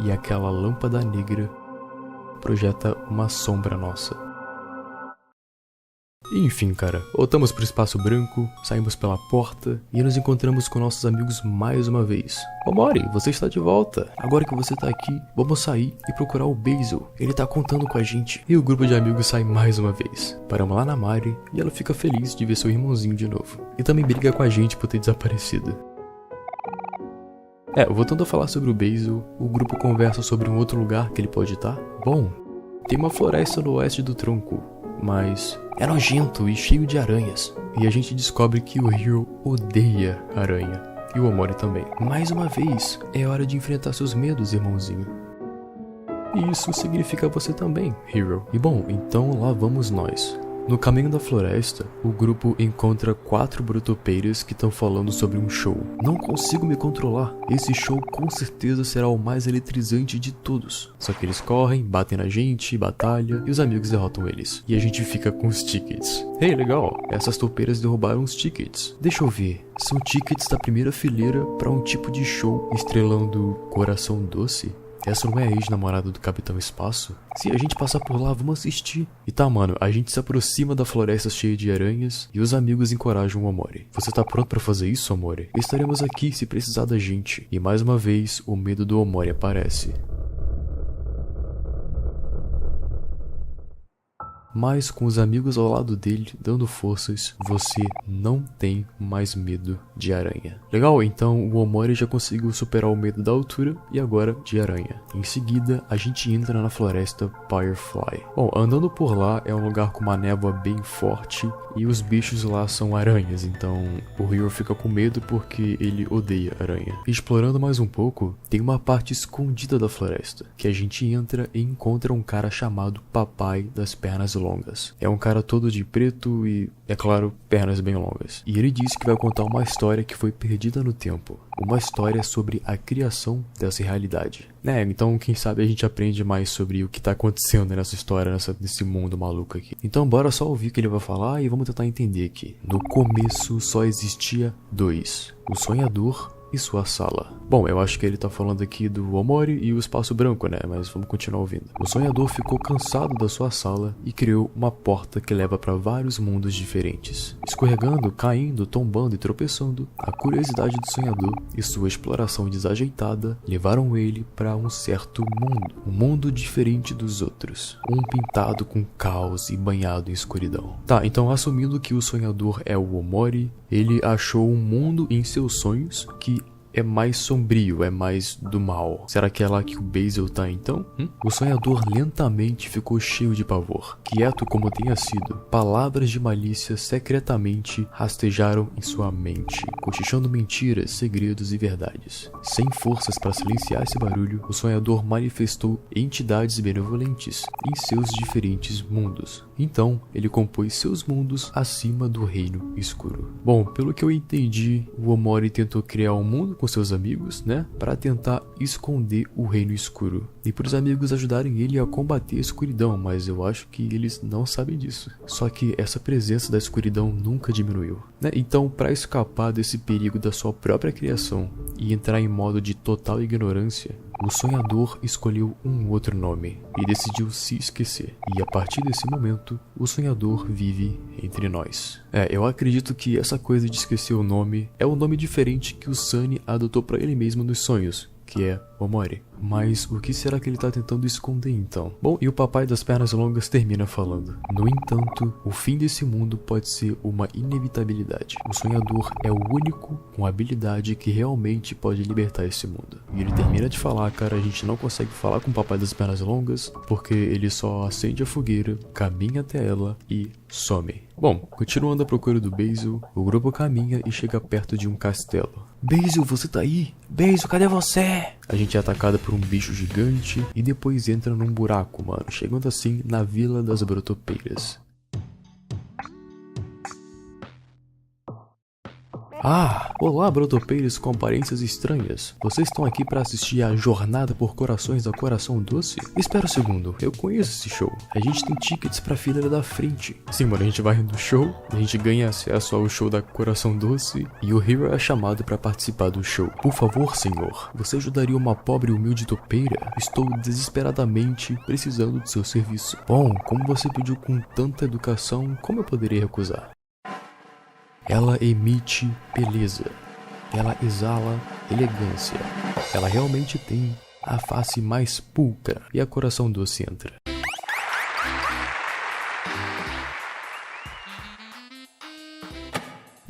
E aquela lâmpada negra projeta uma sombra nossa. Enfim, cara, voltamos pro espaço branco, saímos pela porta e nos encontramos com nossos amigos mais uma vez. Omori, você está de volta. Agora que você tá aqui, vamos sair e procurar o Basil. Ele tá contando com a gente. E o grupo de amigos sai mais uma vez. Paramos lá na Mari e ela fica feliz de ver seu irmãozinho de novo. E também briga com a gente por ter desaparecido. Voltando a falar sobre o Basil, o grupo conversa sobre um outro lugar que ele pode estar. Bom, tem uma floresta no oeste do tronco, mas é nojento e cheio de aranhas. E a gente descobre que o Hiro odeia aranha. E o Omori também. Mais uma vez, é hora de enfrentar seus medos, irmãozinho. E isso significa você também, Hiro. E bom, então lá vamos nós. No caminho da floresta, o grupo encontra 4 brutopeiras que estão falando sobre um show. Não consigo me controlar, esse show com certeza será o mais eletrizante de todos. Só que eles correm, batem na gente, batalham e os amigos derrotam eles. E a gente fica com os tickets. Hey, legal, essas toupeiras derrubaram os tickets. Deixa eu ver, são tickets da primeira fileira para um tipo de show estrelando Coração Doce? Essa não é a ex-namorada do Capitão Espaço? Se a gente passar por lá, vamos assistir. E tá, mano, a gente se aproxima da floresta cheia de aranhas e os amigos encorajam o Omori. Você tá pronto pra fazer isso, Omori? Estaremos aqui se precisar da gente. E mais uma vez, o medo do Omori aparece. Mas com os amigos ao lado dele, dando forças, você não tem mais medo de aranha. Legal, então o Omori já conseguiu superar o medo da altura e agora de aranha. Em seguida, a gente entra na floresta Firefly. Bom, andando por lá é um lugar com uma névoa bem forte e os bichos lá são aranhas, então o Hiro fica com medo porque ele odeia aranha. Explorando mais um pouco, tem uma parte escondida da floresta, que a gente entra e encontra um cara chamado Papai das Pernas Longas. É um cara todo de preto e, é claro, pernas bem longas. E ele disse que vai contar uma história que foi perdida no tempo. Uma história sobre a criação dessa realidade. Então quem sabe a gente aprende mais sobre o que tá acontecendo nessa história, nesse mundo maluco aqui. Então bora só ouvir o que ele vai falar e vamos tentar entender aqui. No começo só existia 2. O sonhador e sua sala. Bom, eu acho que ele tá falando aqui do Omori e o espaço branco, né? Mas vamos continuar ouvindo. O sonhador ficou cansado da sua sala e criou uma porta que leva para vários mundos diferentes. Escorregando, caindo, tombando e tropeçando, a curiosidade do sonhador e sua exploração desajeitada levaram ele para um certo mundo. Um mundo diferente dos outros. Um pintado com caos e banhado em escuridão. Tá, então assumindo que o sonhador é o Omori, ele achou um mundo em seus sonhos que é mais sombrio, é mais do mal. Será que é lá que o Basil tá então? O sonhador lentamente ficou cheio de pavor. Quieto como tenha sido, palavras de malícia secretamente rastejaram em sua mente, cochichando mentiras, segredos e verdades. Sem forças para silenciar esse barulho, o sonhador manifestou entidades benevolentes em seus diferentes mundos. Então, ele compôs seus mundos acima do reino escuro. Bom, pelo que eu entendi, o Omori tentou criar um mundo com seus amigos, para tentar esconder o reino escuro. E para os amigos ajudarem ele a combater a escuridão, mas eu acho que eles não sabem disso. Só que essa presença da escuridão nunca diminuiu, Então, para escapar desse perigo da sua própria criação e entrar em modo de total ignorância, o sonhador escolheu um outro nome e decidiu se esquecer. E a partir desse momento, o sonhador vive entre nós. Eu acredito que essa coisa de esquecer o nome é um nome diferente que o Sunny adotou para ele mesmo nos sonhos, que é Omori. Mas o que será que ele tá tentando esconder então? Bom, e o papai das pernas longas termina falando: no entanto, o fim desse mundo pode ser uma inevitabilidade. O sonhador é o único com habilidade que realmente pode libertar esse mundo. E ele termina de falar, cara, a gente não consegue falar com o papai das pernas longas, porque ele só acende a fogueira, caminha até ela e some. Bom, continuando a procura do Basil, o grupo caminha e chega perto de um castelo. Basil, você tá aí? Basil, cadê você? A gente é atacada por um bicho gigante e depois entra num buraco, mano, chegando assim na Vila das Brotopeiras. Olá, brotopeiros com aparências estranhas. Vocês estão aqui para assistir a Jornada por Corações da Coração Doce? Espera um segundo, eu conheço esse show. A gente tem tickets pra fileira da frente. Sim, mano, a gente vai no show, a gente ganha acesso ao show da Coração Doce e o Hero é chamado para participar do show. Por favor, senhor, você ajudaria uma pobre e humilde topeira? Estou desesperadamente precisando do seu serviço. Bom, como você pediu com tanta educação, como eu poderia recusar? Ela emite beleza. Ela exala elegância. Ela realmente tem a face mais pulcra e a Coração Doce entra.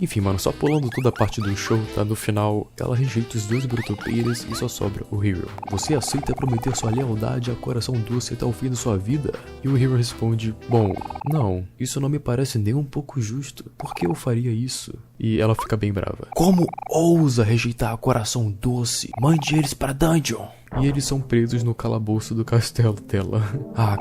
Enfim, mano, só pulando toda a parte do show, tá? No final, ela rejeita os dois brotopeiras e só sobra o Hero. Você aceita prometer sua lealdade a Coração Doce até o fim da sua vida? E o Hero responde, bom, não, isso não me parece nem um pouco justo. Por que eu faria isso? E ela fica bem brava. Como ousa rejeitar a Coração Doce? Mande eles pra dungeon! E eles são presos no calabouço do castelo dela.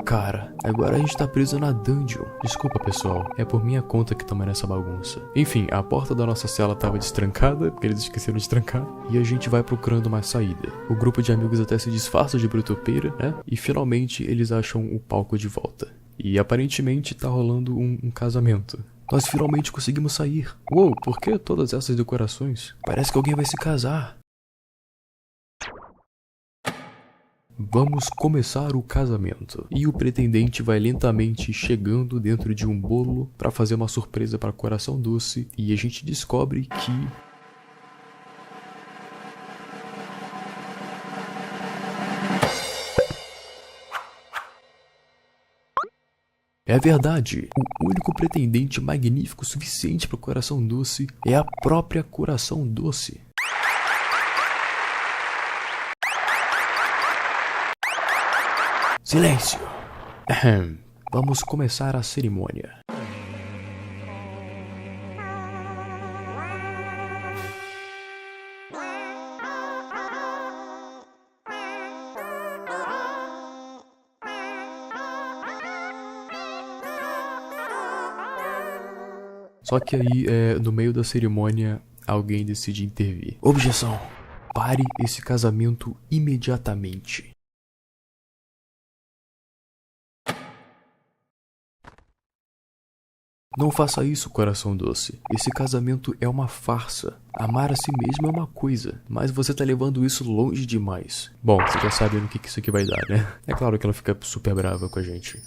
Cara, agora a gente tá preso na dungeon. Desculpa, pessoal, é por minha conta que tamo nessa bagunça. Enfim, a porta da nossa cela tava destrancada, porque eles esqueceram de trancar, e a gente vai procurando uma saída. O grupo de amigos até se disfarça de brutopeira, né? E finalmente eles acham o palco de volta. E aparentemente tá rolando um casamento. Nós finalmente conseguimos sair. Uou, por que todas essas decorações? Parece que alguém vai se casar. Vamos começar o casamento. E o pretendente vai lentamente chegando dentro de um bolo para fazer uma surpresa para Coração Doce. E a gente descobre que... é verdade, o único pretendente magnífico o suficiente para Coração Doce é a própria Coração Doce. Silêncio! Vamos começar a cerimônia. Só que aí, no meio da cerimônia, alguém decide intervir. Objeção! Pare esse casamento imediatamente. Não faça isso, Coração Doce. Esse casamento é uma farsa. Amar a si mesmo é uma coisa, mas você tá levando isso longe demais. Bom, você já sabe no que isso aqui vai dar, né? É claro que ela fica super brava com a gente.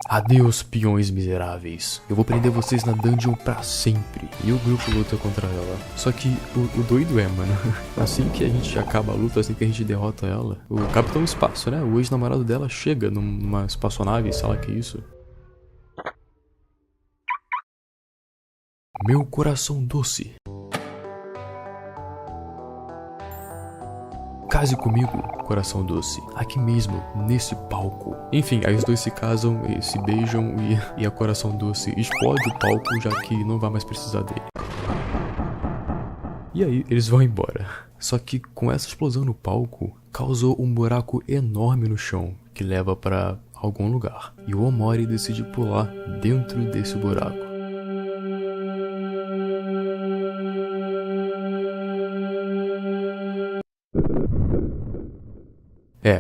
Adeus, peões miseráveis. Eu vou prender vocês na dungeon pra sempre. E o grupo luta contra ela. Só que o doido é, mano, assim que a gente acaba a luta, assim que a gente derrota ela, o Capitão Espaço, né? O ex-namorado dela chega numa espaçonave, sei lá que é isso. Meu Coração Doce. Case comigo, Coração Doce. Aqui mesmo, nesse palco. Enfim, aí os dois se casam, e se beijam e a Coração Doce explode o palco, já que não vai mais precisar dele. E aí, eles vão embora. Só que com essa explosão no palco, causou um buraco enorme no chão, que leva pra algum lugar. E o Omori decide pular dentro desse buraco.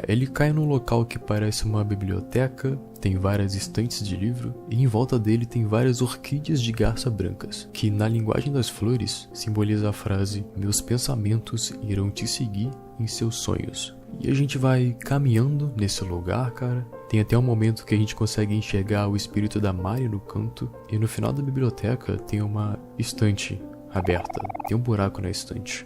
Ele cai num local que parece uma biblioteca, tem várias estantes de livro, e em volta dele tem várias orquídeas de garça brancas, que na linguagem das flores simboliza a frase "Meus pensamentos irão te seguir em seus sonhos". E a gente vai caminhando nesse lugar, cara. Tem até um momento que a gente consegue enxergar o espírito da Mari no canto, e no final da biblioteca tem uma estante aberta, tem um buraco na estante.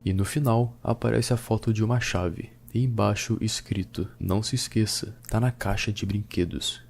E no final, aparece a foto de uma chave, e embaixo escrito, não se esqueça, tá na caixa de brinquedos.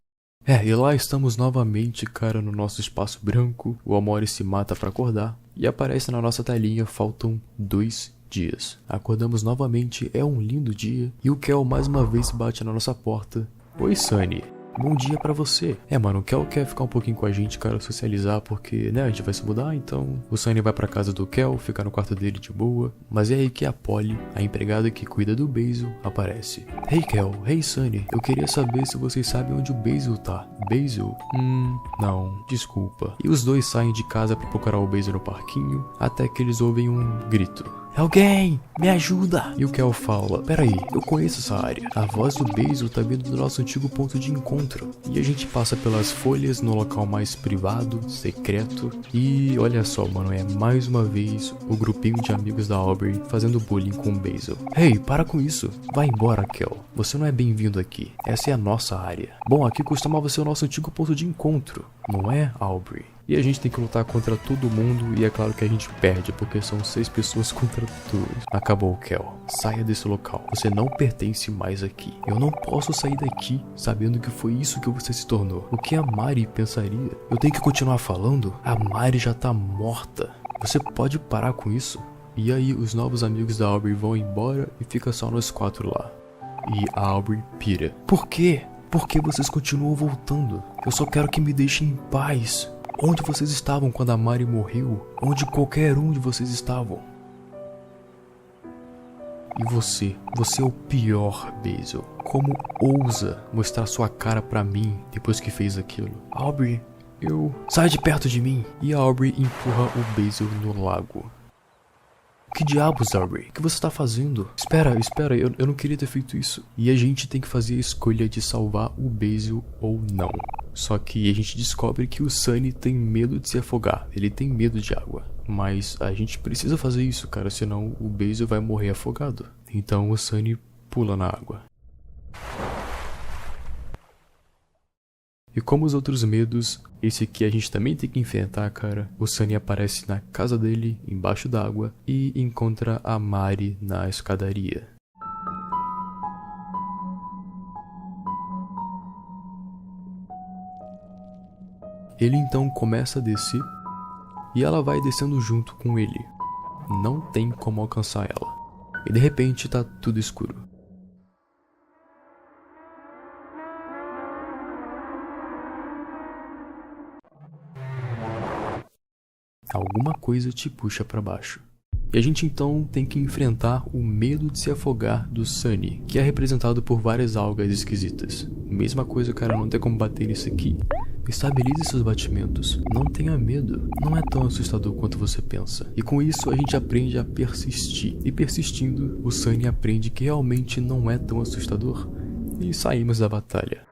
E lá estamos novamente, cara, no nosso espaço branco, o Omori se mata pra acordar, e aparece na nossa telinha, faltam 2 dias. Acordamos novamente, é um lindo dia, e o Kel mais uma vez bate na nossa porta. Oi, Sunny. Bom dia pra você. Mano, o Kel quer ficar um pouquinho com a gente, cara, socializar, porque, né, a gente vai se mudar, então o Sunny vai pra casa do Kel, ficar no quarto dele de boa. Mas é aí que a Polly, a empregada que cuida do Basil, aparece. Hey Kel, hey Sunny, eu queria saber se vocês sabem onde o Basil tá. Basil? Não, desculpa. E os dois saem de casa pra procurar o Basil no parquinho, até que eles ouvem um grito. Alguém, me ajuda! E o Kel fala, peraí, eu conheço essa área. A voz do Basil tá vindo do nosso antigo ponto de encontro. E a gente passa pelas folhas no local mais privado, secreto. E olha só, mano, é mais uma vez o grupinho de amigos da Aubrey fazendo bullying com o Basil. Hey, para com isso. Vai embora, Kel. Você não é bem-vindo aqui. Essa é a nossa área. Bom, aqui costumava ser o nosso antigo ponto de encontro. Não é, Aubrey? E a gente tem que lutar contra todo mundo e é claro que a gente perde, porque são 6 pessoas contra 2. Acabou, Kel. Saia desse local. Você não pertence mais aqui. Eu não posso sair daqui sabendo que foi isso que você se tornou. O que a Mari pensaria? Eu tenho que continuar falando? A Mari já tá morta. Você pode parar com isso? E aí os novos amigos da Aubrey vão embora e fica só nós 4 lá. E a Aubrey pira. Por quê? Por que vocês continuam voltando? Eu só quero que me deixem em paz. Onde vocês estavam quando a Mari morreu? Onde qualquer um de vocês estavam? E você é o pior, Basil. Como ousa mostrar sua cara pra mim depois que fez aquilo? Aubrey, sai de perto de mim. E a Aubrey empurra o Basil no lago. Que diabos, Aubrey? O que você tá fazendo? Espera, eu não queria ter feito isso. E a gente tem que fazer a escolha de salvar o Basil ou não. Só que a gente descobre que o Sunny tem medo de se afogar. Ele tem medo de água. Mas a gente precisa fazer isso, cara, senão o Basil vai morrer afogado. Então o Sunny pula na água. E como os outros medos, esse aqui a gente também tem que enfrentar, cara. O Sunny aparece na casa dele, embaixo d'água, e encontra a Mari na escadaria. Ele então começa a descer, e ela vai descendo junto com ele. Não tem como alcançar ela. E de repente tá tudo escuro. Alguma coisa te puxa pra baixo. E a gente então tem que enfrentar o medo de se afogar do Sunny, que é representado por várias algas esquisitas. Mesma coisa, cara, não tem como bater nisso aqui. Estabilize seus batimentos, não tenha medo, não é tão assustador quanto você pensa. E com isso a gente aprende a persistir. E persistindo, o Sunny aprende que realmente não é tão assustador. E saímos da batalha.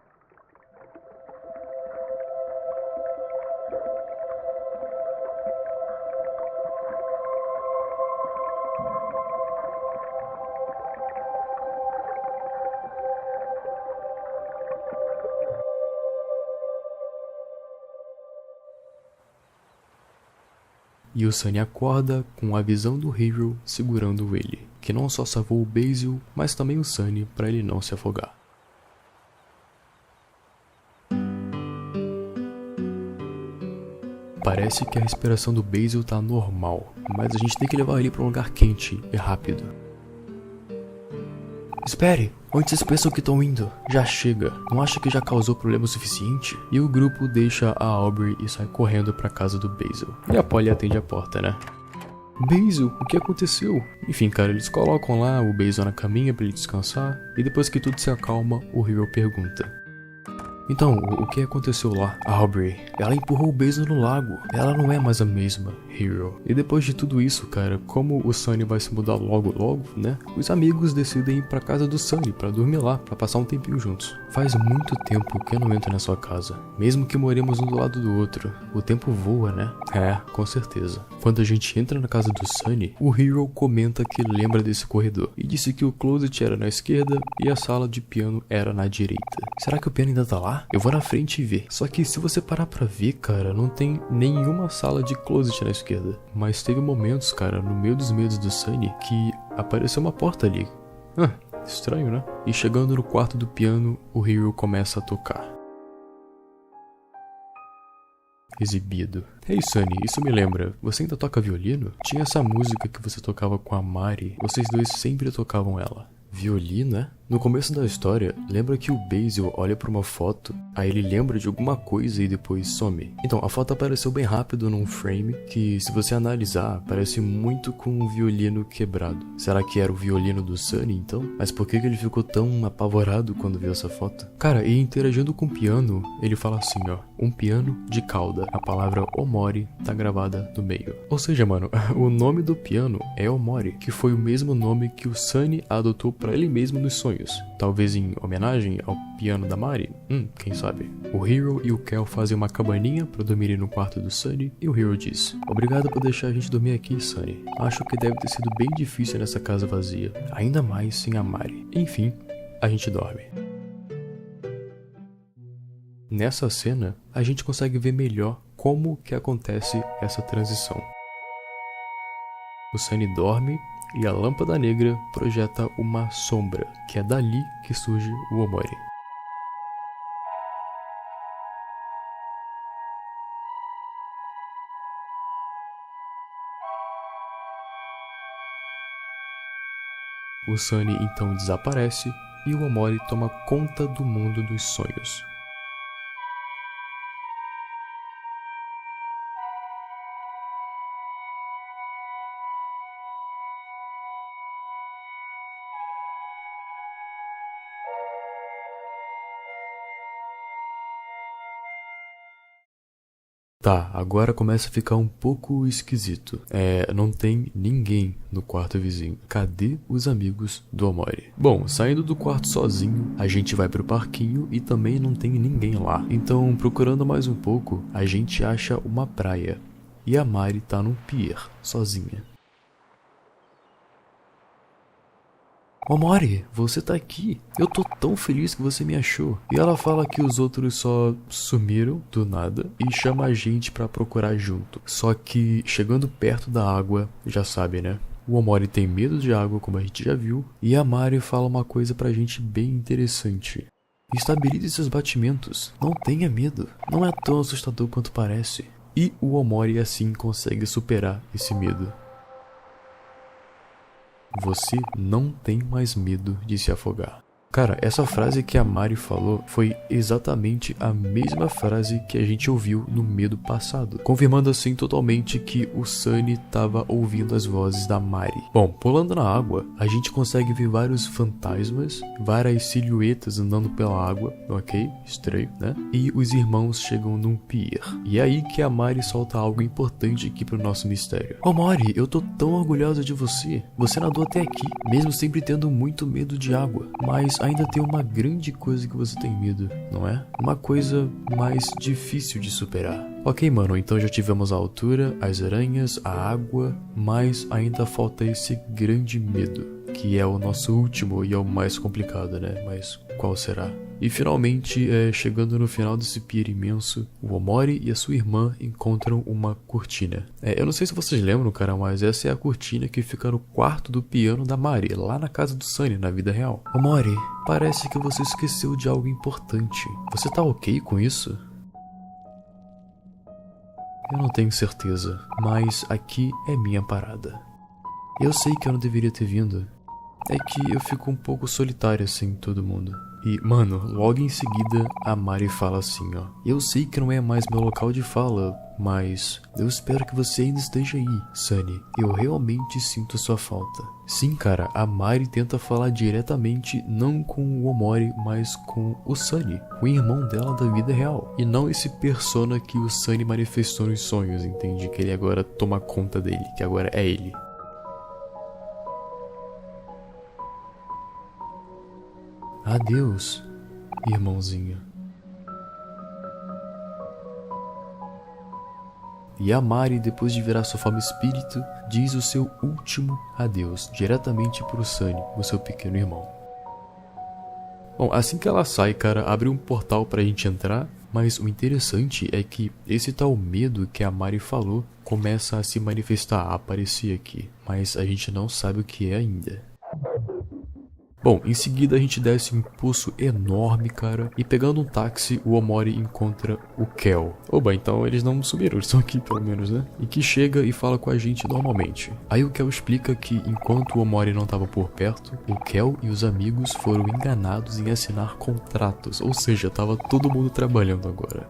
E o Sunny acorda com a visão do Hero segurando ele, que não só salvou o Basil, mas também o Sunny para ele não se afogar. Parece que a respiração do Basil tá normal, mas a gente tem que levar ele para um lugar quente e rápido. Espere! Onde vocês pensam que estão indo? Já chega. Não acha que já causou problema o suficiente? E o grupo deixa a Aubrey e sai correndo pra casa do Basil. E a Polly atende a porta, né? Basil, o que aconteceu? Enfim, cara, eles colocam lá o Basil na caminha pra ele descansar. E depois que tudo se acalma, o Hero pergunta: então, o que aconteceu lá? A Aubrey, ela empurrou o Basil no lago. Ela não é mais a mesma, Hero. E depois de tudo isso, cara, como o Sunny vai se mudar logo, né? Os amigos decidem ir pra casa do Sunny pra dormir lá, pra passar um tempinho juntos. Faz muito tempo que eu não entro na sua casa. Mesmo que moremos um do lado do outro, o tempo voa, né? É, com certeza. Quando a gente entra na casa do Sunny, o Hero comenta que lembra desse corredor. E disse que o closet era na esquerda e a sala de piano era na direita. Será que o piano ainda tá lá? Eu vou na frente e ver. Só que se você parar pra ver, cara, não tem nenhuma sala de closet na esquerda. Mas teve momentos, cara, no meio dos medos do Sunny, que apareceu uma porta ali. Estranho, né? E chegando no quarto do piano, o Hero começa a tocar. Exibido. Hey Sunny, isso me lembra, você ainda toca violino? Tinha essa música que você tocava com a Mari, vocês dois sempre tocavam ela. Violino, é? No começo da história, lembra que o Basil olha pra uma foto, aí ele lembra de alguma coisa e depois some. Então, a foto apareceu bem rápido num frame que, se você analisar, parece muito com um violino quebrado. Será que era o violino do Sunny, então? Mas por que ele ficou tão apavorado quando viu essa foto? Cara, e interagindo com o piano, ele fala assim, ó, um piano de cauda. A palavra Omori tá gravada no meio. Ou seja, mano, o nome do piano é Omori, que foi o mesmo nome que o Sunny adotou pra ele mesmo nos sonhos. Talvez em homenagem ao piano da Mari? Quem sabe? O Hiro e o Kel fazem uma cabaninha pra dormirem no quarto do Sunny e o Hiro diz: obrigado por deixar a gente dormir aqui, Sunny. Acho que deve ter sido bem difícil nessa casa vazia, ainda mais sem a Mari. Enfim, a gente dorme. Nessa cena, a gente consegue ver melhor como que acontece essa transição. O Sunny dorme e a lâmpada negra projeta uma sombra, que é dali que surge o Omori. O Sunny então desaparece e o Omori toma conta do mundo dos sonhos. Tá, agora começa a ficar um pouco esquisito. Não tem ninguém no quarto vizinho. Cadê os amigos do Omori? Bom, saindo do quarto sozinho, a gente vai pro parquinho e também não tem ninguém lá. Então, procurando mais um pouco, a gente acha uma praia. E a Mari tá num pier, sozinha. Omori, você tá aqui. Eu tô tão feliz que você me achou. E ela fala que os outros só sumiram do nada e chama a gente pra procurar junto. Só que, chegando perto da água, já sabe, né? O Omori tem medo de água, como a gente já viu. E a Mari fala uma coisa pra gente bem interessante. Estabilize seus batimentos. Não tenha medo. Não é tão assustador quanto parece. E o Omori assim consegue superar esse medo. Você não tem mais medo de se afogar. Cara, essa frase que a Mari falou foi exatamente a mesma frase que a gente ouviu no medo passado, confirmando assim totalmente que o Sunny tava ouvindo as vozes da Mari. Bom, pulando na água, a gente consegue ver vários fantasmas, várias silhuetas andando pela água, ok? Estranho, né? E os irmãos chegam num pier. E é aí que a Mari solta algo importante aqui pro nosso mistério. Oh Mari, eu tô tão orgulhosa de você. Você nadou até aqui, mesmo sempre tendo muito medo de água, mas ainda tem uma grande coisa que você tem medo, não é? Uma coisa mais difícil de superar. Ok, mano, então já tivemos a altura, as aranhas, a água, mas ainda falta esse grande medo, que é o nosso último e é o mais complicado, né? Mas qual será? E finalmente, chegando no final desse pier imenso, o Omori e a sua irmã encontram uma cortina. Eu não sei se vocês lembram, cara, mas essa é a cortina que fica no quarto do piano da Mari, lá na casa do Sunny, na vida real. Omori, parece que você esqueceu de algo importante. Você tá ok com isso? Eu não tenho certeza, mas aqui é minha parada. Eu sei que eu não deveria ter vindo. É que eu fico um pouco solitária sem todo mundo. E, mano, logo em seguida, a Mari fala assim, ó. Eu sei que não é mais meu local de fala, mas eu espero que você ainda esteja aí, Sunny. Eu realmente sinto sua falta. Sim, cara, a Mari tenta falar diretamente, não com o Omori, mas com o Sunny, o irmão dela da vida real. E não esse persona que o Sunny manifestou nos sonhos, entende? Que ele agora toma conta dele, que agora é ele. Adeus, irmãozinho. E a Mari, depois de virar sua forma espírito, diz o seu último adeus, diretamente pro Sunny, o seu pequeno irmão. Bom, assim que ela sai, cara, abre um portal pra gente entrar, mas o interessante é que esse tal medo que a Mari falou começa a se manifestar, a aparecer aqui, mas a gente não sabe o que é ainda. Bom, em seguida a gente desce um poço enorme, cara, e pegando um táxi, o Omori encontra o Kel. Oba, então eles não sumiram, eles estão aqui pelo menos, né? E que chega e fala com a gente normalmente. Aí o Kel explica que enquanto o Omori não estava por perto, o Kel e os amigos foram enganados em assinar contratos, ou seja, tava todo mundo trabalhando agora.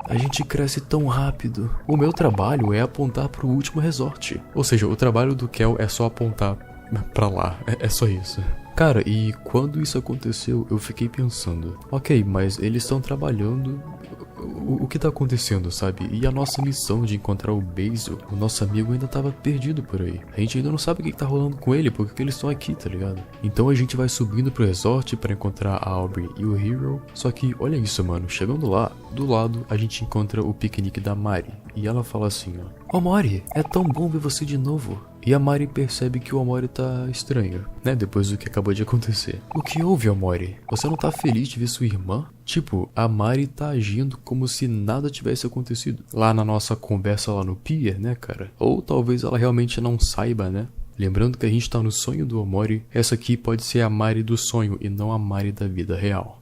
A gente cresce tão rápido. O meu trabalho é apontar pro último resort. Ou seja, o trabalho do Kel é só apontar pra lá, é só isso. Cara, e quando isso aconteceu, eu fiquei pensando, ok, mas eles estão trabalhando, o que tá acontecendo, sabe? E a nossa missão de encontrar o Basil, o nosso amigo ainda tava perdido por aí. A gente ainda não sabe o que tá rolando com ele, porque eles estão aqui, tá ligado? Então a gente vai subindo pro resort pra encontrar a Aubrey e o Hero, só que olha isso, mano, chegando lá, do lado a gente encontra o piquenique da Mari, e ela fala assim, ó, Omori, é tão bom ver você de novo. E a Mari percebe que o Omori tá estranho, né? Depois do que acabou de acontecer. O que houve, Omori? Você não tá feliz de ver sua irmã? Tipo, a Mari tá agindo como se nada tivesse acontecido. Lá na nossa conversa lá no pier, né, cara? Ou talvez ela realmente não saiba, né? Lembrando que a gente tá no sonho do Omori, essa aqui pode ser a Mari do sonho e não a Mari da vida real.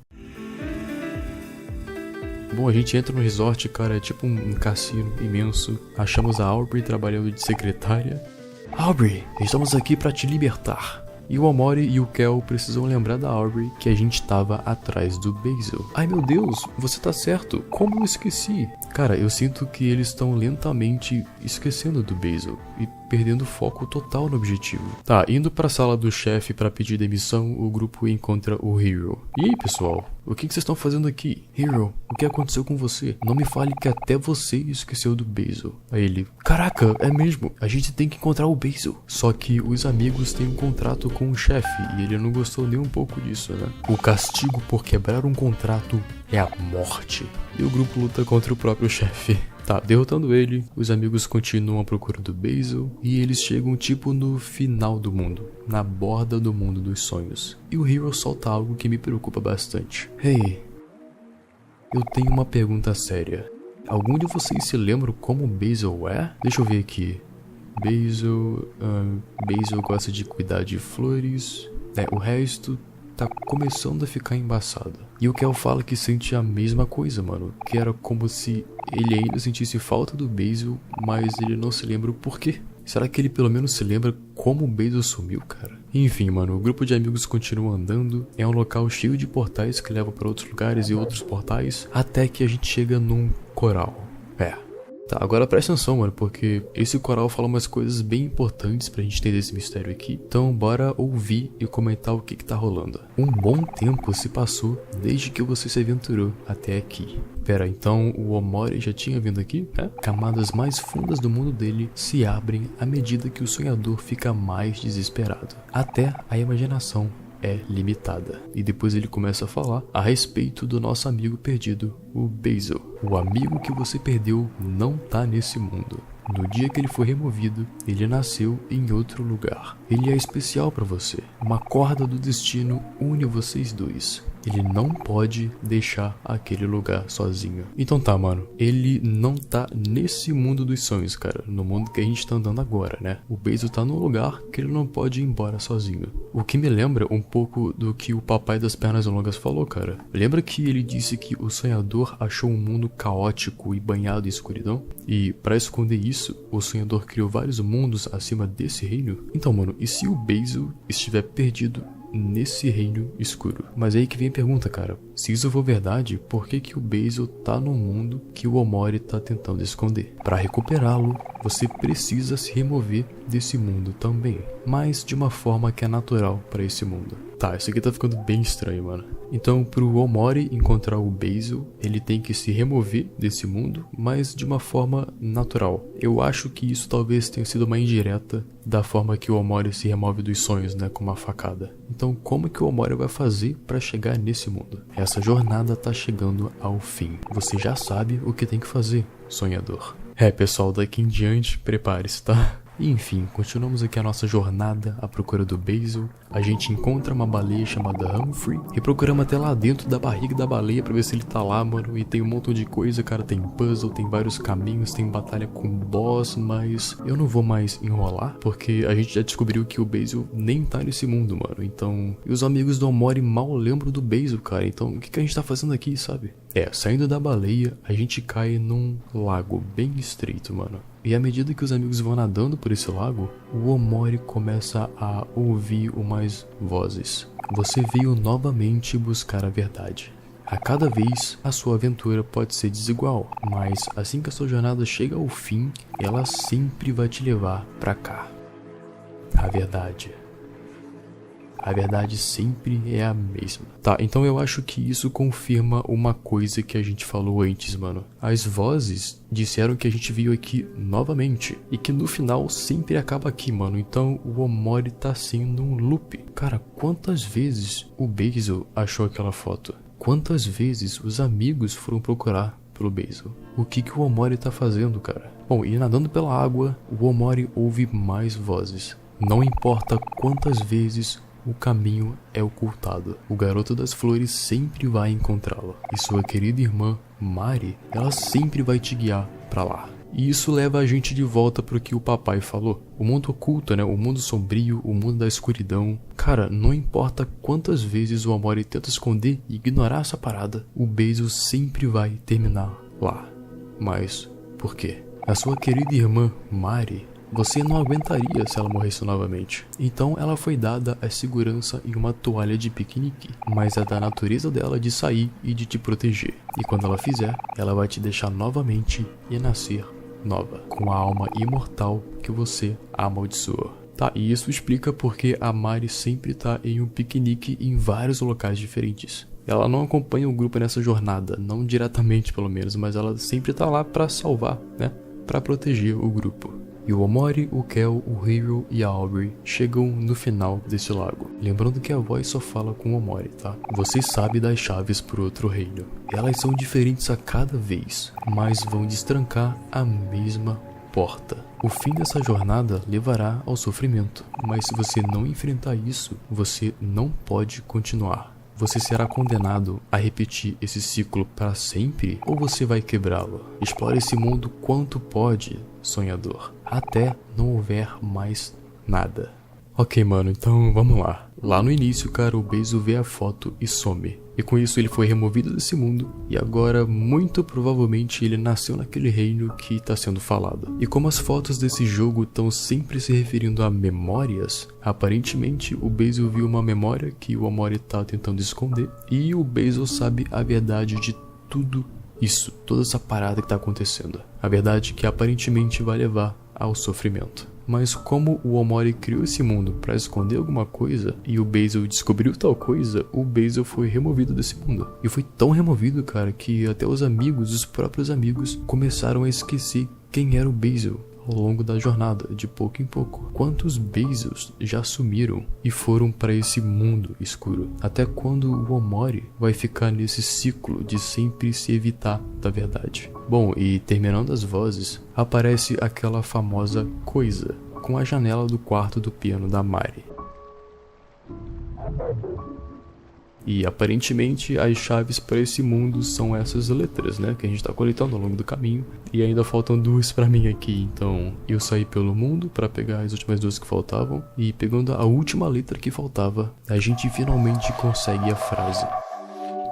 Bom, a gente entra no resort, cara, é tipo um cassino imenso. Achamos a Aubrey trabalhando de secretária. Aubrey, estamos aqui pra te libertar. E o Omori e o Kel precisam lembrar da Aubrey que a gente tava atrás do Basil. Ai meu Deus, você tá certo, como eu esqueci? Cara, eu sinto que eles estão lentamente esquecendo do Basil e perdendo foco total no objetivo. Tá, indo pra sala do chefe pra pedir demissão, o grupo encontra o Hero. E aí pessoal, o que vocês estão fazendo aqui? Hero, o que aconteceu com você? Não me fale que até você esqueceu do Basil. Aí ele, caraca, é mesmo, a gente tem que encontrar o Basil. Só que os amigos têm um contrato com o chefe e ele não gostou nem um pouco disso, né? O castigo por quebrar um contrato é a morte. E o grupo luta contra o próprio chefe. Tá, derrotando ele, os amigos continuam à procura do Basil e eles chegam tipo no final do mundo, na borda do mundo dos sonhos. E o Hero solta algo que me preocupa bastante. Hey, eu tenho uma pergunta séria. Algum de vocês se lembra como o Basil é? Deixa eu ver aqui. Basil gosta de cuidar de flores. O resto tá começando a ficar embaçado. E o Kel fala que sente a mesma coisa, mano. Que era como se ele ainda sentisse falta do Basil, mas ele não se lembra o porquê. Será que ele pelo menos se lembra como o Basil sumiu, cara? Enfim, mano, o grupo de amigos continua andando. É um local cheio de portais que levam pra outros lugares e outros portais, até que a gente chega num coral. Tá, agora presta atenção, mano, porque esse coral fala umas coisas bem importantes pra gente entender esse mistério aqui. Então bora ouvir e comentar o que tá rolando. Um bom tempo se passou desde que você se aventurou até aqui. Pera, então o Omori já tinha vindo aqui? Camadas mais fundas do mundo dele se abrem à medida que o sonhador fica mais desesperado. Até a imaginação é limitada. E depois ele começa a falar a respeito do nosso amigo perdido, o Basil. O amigo que você perdeu não tá nesse mundo. No dia que ele foi removido, ele nasceu em outro lugar. Ele é especial pra você. Uma corda do destino une vocês dois. Ele não pode deixar aquele lugar sozinho. Então tá, mano. Ele não tá nesse mundo dos sonhos, cara. No mundo que a gente tá andando agora, né? O Basil tá num lugar que ele não pode ir embora sozinho. O que me lembra um pouco do que o papai das pernas longas falou, cara. Lembra que ele disse que o sonhador achou um mundo caótico e banhado em escuridão? E pra esconder isso, o sonhador criou vários mundos acima desse reino? Então, mano, e se o Basil estiver perdido nesse reino escuro? Mas é aí que vem a pergunta, cara. Se isso for verdade, por que o Basil tá no mundo que o Omori tá tentando esconder? Para recuperá-lo, você precisa se remover desse mundo também, mas de uma forma que é natural para esse mundo. Tá, isso aqui tá ficando bem estranho, mano. Então, pro Omori encontrar o Basil, ele tem que se remover desse mundo, mas de uma forma natural. Eu acho que isso talvez tenha sido uma indireta da forma que o Omori se remove dos sonhos, né, com uma facada. Então, como que o Omori vai fazer para chegar nesse mundo? Essa jornada tá chegando ao fim. Você já sabe o que tem que fazer, sonhador. Pessoal, daqui em diante, prepare-se, tá? E enfim, continuamos aqui a nossa jornada à procura do Basil. A gente encontra uma baleia chamada Humphrey e procuramos até lá dentro da barriga da baleia pra ver se ele tá lá, mano. E tem um montão de coisa, cara, tem puzzle, tem vários caminhos, tem batalha com boss, mas eu não vou mais enrolar, porque a gente já descobriu que o Basil nem tá nesse mundo, mano. Então, e os amigos do Omori mal lembram do Basil, cara. Então, o que a gente tá fazendo aqui, sabe? Saindo da baleia, a gente cai num lago bem estreito, mano. E à medida que os amigos vão nadando por esse lago, o Omori começa a ouvir umas vozes. Você veio novamente buscar a verdade. A cada vez, a sua aventura pode ser desigual, mas assim que a sua jornada chega ao fim, ela sempre vai te levar pra cá. A verdade. A verdade sempre é a mesma. Tá, então eu acho que isso confirma uma coisa que a gente falou antes, mano. As vozes disseram que a gente viu aqui novamente. E que no final sempre acaba aqui, mano. Então o Omori tá sendo um loop. Cara, quantas vezes o Basil achou aquela foto? Quantas vezes os amigos foram procurar pelo Basil? O que o Omori tá fazendo, cara? Bom, e nadando pela água, o Omori ouve mais vozes. Não importa quantas vezes o caminho é ocultado, o garoto das flores sempre vai encontrá-lo. E sua querida irmã, Mari, ela sempre vai te guiar pra lá. E isso leva a gente de volta pro que o papai falou. O mundo oculto, né? O mundo sombrio, o mundo da escuridão. Cara, não importa quantas vezes o Omori tenta esconder e ignorar essa parada, o Basil sempre vai terminar lá. Mas por quê? A sua querida irmã, Mari, você não aguentaria se ela morresse novamente. Então ela foi dada a segurança em uma toalha de piquenique, mas é da natureza dela de sair e de te proteger. E quando ela fizer, ela vai te deixar novamente e nascer nova, com a alma imortal que você amaldiçoou. Tá, e isso explica porque a Mari sempre tá em um piquenique em vários locais diferentes. Ela não acompanha o grupo nessa jornada, não diretamente pelo menos, mas ela sempre tá lá pra salvar, né? Pra proteger o grupo. E o Omori, o Kel, o Hiro e a Aubrey chegam no final desse lago. Lembrando que a voz só fala com o Omori, tá? Você sabe das chaves pro outro reino. Elas são diferentes a cada vez, mas vão destrancar a mesma porta. O fim dessa jornada levará ao sofrimento, mas se você não enfrentar isso, você não pode continuar. Você será condenado a repetir esse ciclo para sempre ou você vai quebrá-lo? Explore esse mundo quanto pode, sonhador, até não houver mais nada. Ok, mano, então vamos lá. Lá no início, cara, o Basil vê a foto e some. E com isso ele foi removido desse mundo e agora, muito provavelmente, ele nasceu naquele reino que está sendo falado. E como as fotos desse jogo estão sempre se referindo a memórias, aparentemente o Basil viu uma memória que o Omori está tentando esconder e o Basil sabe a verdade de tudo isso, toda essa parada que está acontecendo. A verdade que aparentemente vai levar ao sofrimento. Mas como o Omori criou esse mundo para esconder alguma coisa e o Basil descobriu tal coisa, o Basil foi removido desse mundo. E foi tão removido, cara, que até os amigos, os próprios amigos, começaram a esquecer quem era o Basil ao longo da jornada, de pouco em pouco. Quantos Basils já sumiram e foram para esse mundo escuro? Até quando o Omori vai ficar nesse ciclo de sempre se evitar da verdade? Bom, e terminando as vozes, aparece aquela famosa coisa com a janela do quarto do piano da Mari. E aparentemente as chaves para esse mundo são essas letras, né? Que a gente tá coletando ao longo do caminho. E ainda faltam duas para mim aqui. Então eu saí pelo mundo para pegar as últimas duas que faltavam. E pegando a última letra que faltava, a gente finalmente consegue a frase: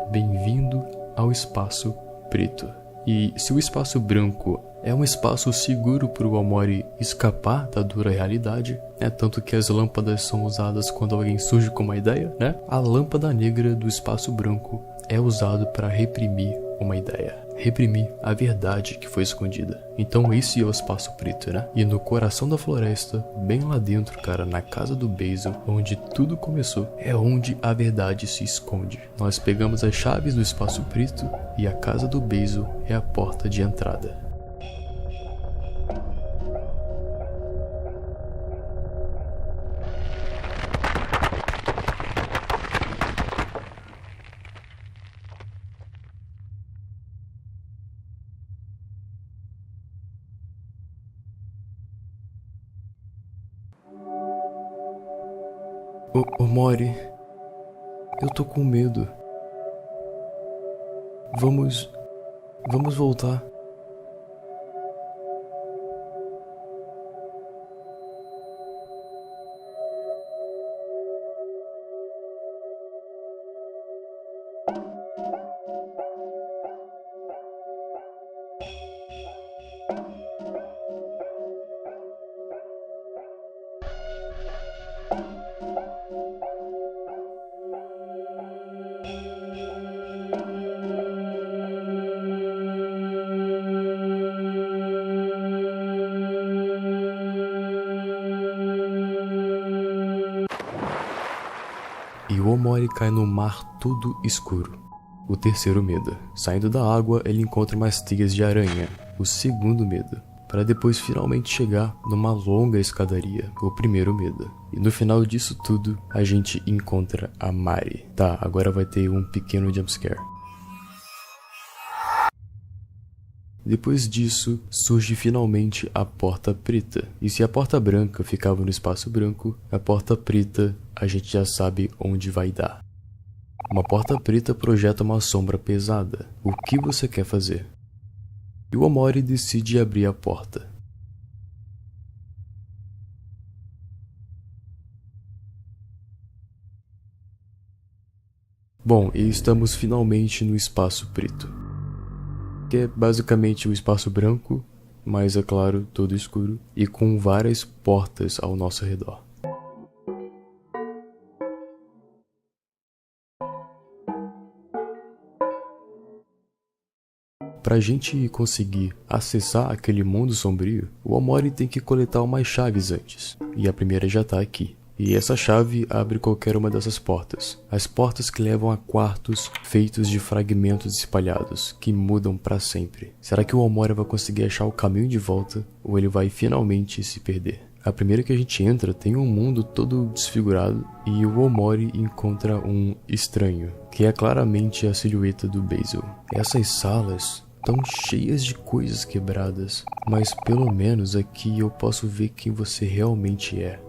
Bem-vindo ao espaço preto. E se o espaço branco é um espaço seguro para o Omori escapar da dura realidade, tanto que as lâmpadas são usadas quando alguém surge com uma ideia, né? A lâmpada negra do espaço branco é usada para reprimir uma ideia, reprimir a verdade que foi escondida. Então esse é o espaço preto, né? E no coração da floresta, bem lá dentro, cara, na casa do Basil, onde tudo começou, é onde a verdade se esconde. Nós pegamos as chaves do espaço preto e a casa do Basil é a porta de entrada. Omori, eu tô com medo. Vamos voltar. E o Omori cai no mar todo escuro. O terceiro medo. Saindo da água, ele encontra mais teias de aranha. O segundo medo. Para depois finalmente chegar numa longa escadaria. O primeiro medo. E no final disso tudo, a gente encontra a Mari. Tá, agora vai ter um pequeno jumpscare. Depois disso, surge finalmente a porta preta. E se a porta branca ficava no espaço branco, a porta preta a gente já sabe onde vai dar. Uma porta preta projeta uma sombra pesada. O que você quer fazer? E o Omori decide abrir a porta. Bom, e estamos finalmente no espaço preto. Que é basicamente o espaço branco, mas é claro, todo escuro, e com várias portas ao nosso redor. Pra gente conseguir acessar aquele mundo sombrio, o Omori tem que coletar umas chaves antes, e a primeira já tá aqui. E essa chave abre qualquer uma dessas portas. As portas que levam a quartos feitos de fragmentos espalhados, que mudam pra sempre. Será que o Omori vai conseguir achar o caminho de volta, ou ele vai finalmente se perder? A primeira que a gente entra tem um mundo todo desfigurado, e o Omori encontra um estranho, que é claramente a silhueta do Basil. Essas salas tão cheias de coisas quebradas, mas pelo menos aqui eu posso ver quem você realmente é.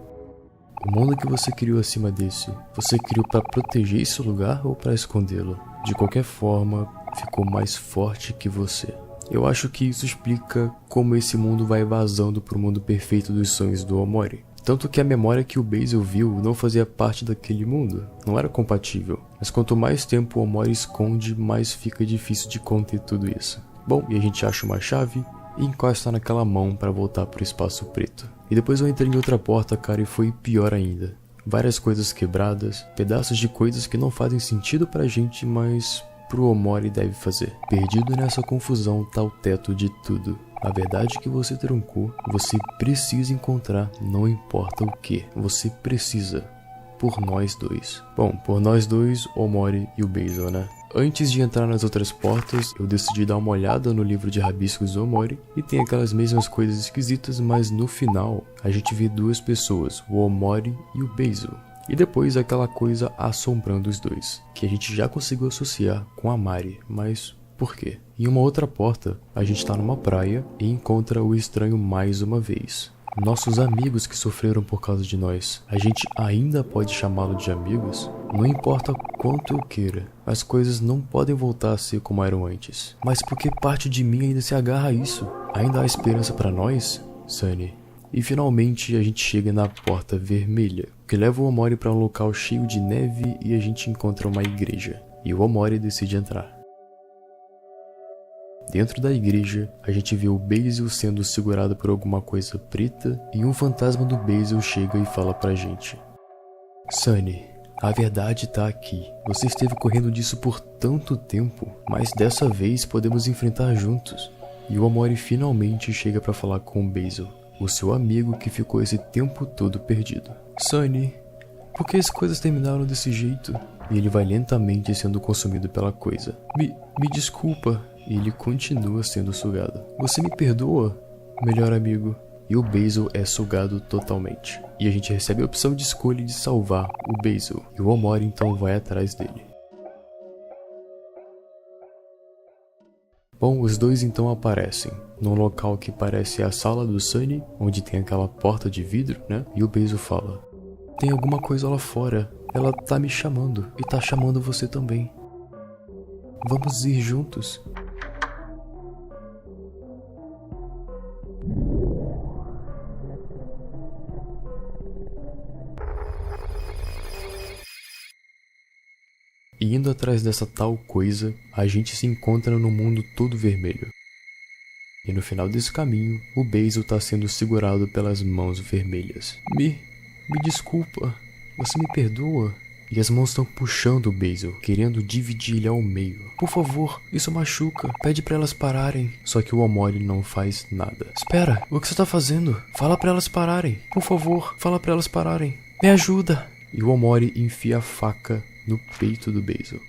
O mundo que você criou acima desse, você criou para proteger esse lugar ou para escondê-lo? De qualquer forma, ficou mais forte que você. Eu acho que isso explica como esse mundo vai vazando pro mundo perfeito dos sonhos do Omori. Tanto que a memória que o Basil viu não fazia parte daquele mundo, não era compatível. Mas quanto mais tempo o Omori esconde, mais fica difícil de conter tudo isso. Bom, e a gente acha uma chave e encosta naquela mão para voltar pro espaço preto. E depois eu entrei em outra porta, cara, e foi pior ainda. Várias coisas quebradas, pedaços de coisas que não fazem sentido pra gente, mas pro Omori deve fazer. Perdido nessa confusão tá o teto de tudo. A verdade que você trancou, você precisa encontrar, não importa o que. Você precisa. Por nós dois. Bom, por nós dois, Omori e o Basil, né? Antes de entrar nas outras portas, eu decidi dar uma olhada no livro de rabiscos do Omori e tem aquelas mesmas coisas esquisitas, mas no final a gente vê duas pessoas, o Omori e o Basil. E depois aquela coisa assombrando os dois, que a gente já conseguiu associar com a Mari, mas por quê? Em uma outra porta, a gente tá numa praia e encontra o estranho mais uma vez. Nossos amigos que sofreram por causa de nós, a gente ainda pode chamá-lo de amigos? Não importa quanto eu queira, as coisas não podem voltar a ser como eram antes. Mas por que parte de mim ainda se agarra a isso? Ainda há esperança pra nós, Sunny? E finalmente a gente chega na porta vermelha, que leva o Omori pra um local cheio de neve e a gente encontra uma igreja. E o Omori decide entrar. Dentro da igreja, a gente vê o Basil sendo segurado por alguma coisa preta e um fantasma do Basil chega e fala pra gente. Sunny, a verdade tá aqui. Você esteve correndo disso por tanto tempo, mas dessa vez podemos enfrentar juntos. E o Omori finalmente chega pra falar com o Basil, o seu amigo que ficou esse tempo todo perdido. Sunny, por que as coisas terminaram desse jeito? E ele vai lentamente sendo consumido pela coisa. Me desculpa. E ele continua sendo sugado. Você me perdoa, melhor amigo? E o Basil é sugado totalmente. E a gente recebe a opção de escolha de salvar o Basil. E o Omori então vai atrás dele. Bom, os dois então aparecem num local que parece a sala do Sunny, onde tem aquela porta de vidro, né? E o Basil fala: Tem alguma coisa lá fora. Ela tá me chamando e tá chamando você também. Vamos ir juntos? E indo atrás dessa tal coisa, a gente se encontra no mundo todo vermelho. E no final desse caminho, o Basil tá sendo segurado pelas mãos vermelhas. Me desculpa. Você me perdoa? E as mãos estão puxando o Basil, querendo dividir ele ao meio. Por favor, isso machuca. Pede pra elas pararem. Só que o Omori não faz nada. Espera, o que você tá fazendo? Fala pra elas pararem. Por favor, fala pra elas pararem. Me ajuda. E o Omori enfia a faca no peito do Basil.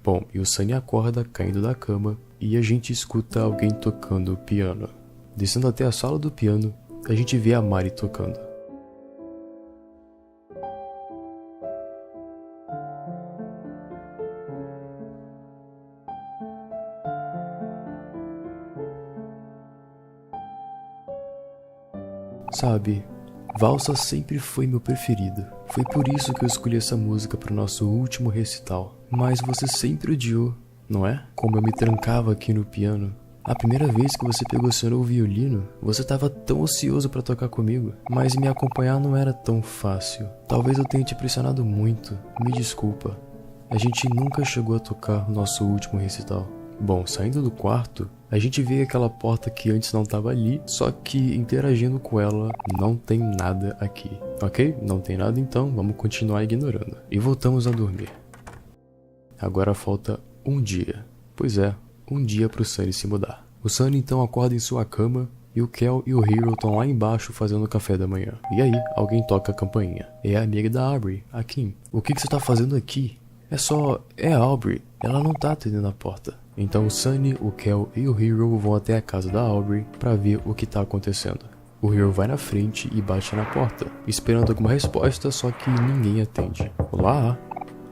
Bom, e o Sunny acorda caindo da cama e a gente escuta alguém tocando piano. Descendo até a sala do piano, a gente vê a Mari tocando. Sabe, valsa sempre foi meu preferido. Foi por isso que eu escolhi essa música para o nosso último recital. Mas você sempre odiou, não é? Como eu me trancava aqui no piano. A primeira vez que você pegou seu novo violino, você estava tão ansioso para tocar comigo, mas me acompanhar não era tão fácil. Talvez eu tenha te pressionado muito, me desculpa. A gente nunca chegou a tocar o nosso último recital. Bom, saindo do quarto, a gente vê aquela porta que antes não estava ali, só que interagindo com ela não tem nada aqui. Ok? Não tem nada, então vamos continuar ignorando. E voltamos a dormir. Agora falta um dia. Pois é, um dia pro Sunny se mudar. O Sunny então acorda em sua cama e o Kel e o Hero estão lá embaixo fazendo o café da manhã. E aí, alguém toca a campainha. É a amiga da Aubrey, a Kim. O que você tá fazendo aqui? É a Aubrey. Ela não tá atendendo a porta. Então o Sunny, o Kel e o Hero vão até a casa da Aubrey pra ver o que tá acontecendo. O Hero vai na frente e bate na porta, esperando alguma resposta, só que ninguém atende. Olá,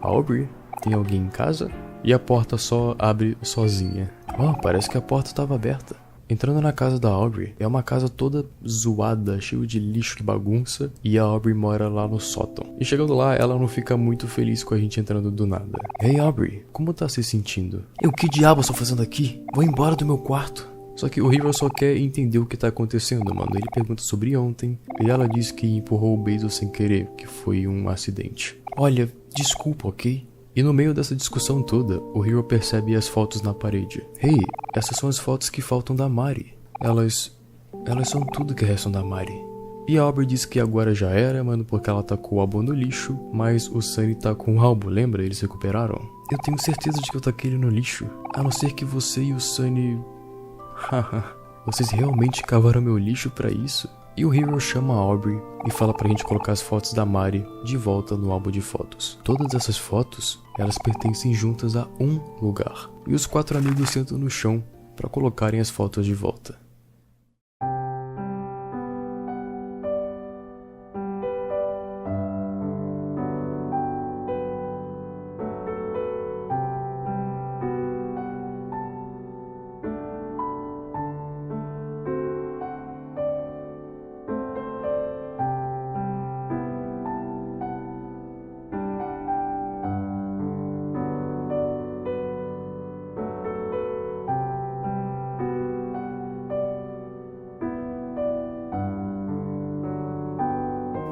Aubrey? Tem alguém em casa? E a porta só abre sozinha. Oh, parece que a porta estava aberta. Entrando na casa da Aubrey, é uma casa toda zoada, cheia de lixo e bagunça, e a Aubrey mora lá no sótão. E chegando lá, ela não fica muito feliz com a gente entrando do nada. Hey Aubrey, como tá se sentindo? Eu, que diabo estou fazendo aqui? Vou embora do meu quarto. Só que o Hero só quer entender o que tá acontecendo, mano. Ele pergunta sobre ontem, e ela diz que empurrou o Basil sem querer, que foi um acidente. Olha, desculpa, ok? E no meio dessa discussão toda, o Hero percebe as fotos na parede. Hey, essas são as fotos que faltam da Mari. Elas são tudo que restam da Mari. E a Aubrey diz que agora já era, mano, porque ela tacou o álbum no lixo, mas o Sunny tá com o álbum, lembra? Eles recuperaram. Eu tenho certeza de que eu taquei ele no lixo. A não ser que você e o Sunny... Haha, vocês realmente cavaram meu lixo pra isso? E o Hero chama a Aubrey e fala pra gente colocar as fotos da Mari de volta no álbum de fotos. Todas essas fotos, elas pertencem juntas a um lugar. E os 4 amigos sentam no chão pra colocarem as fotos de volta.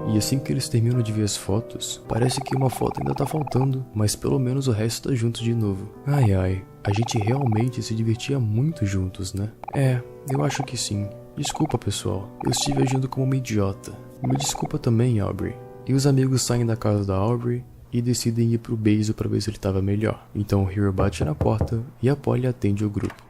E assim que eles terminam de ver as fotos, parece que uma foto ainda tá faltando, mas pelo menos o resto tá junto de novo. Ai ai, a gente realmente se divertia muito juntos, né? É, eu acho que sim. Desculpa, pessoal, eu estive agindo como uma idiota. Me desculpa também, Aubrey. E os amigos saem da casa da Aubrey e decidem ir pro Basil pra ver se ele tava melhor. Então o Hero bate na porta e a Polly atende o grupo.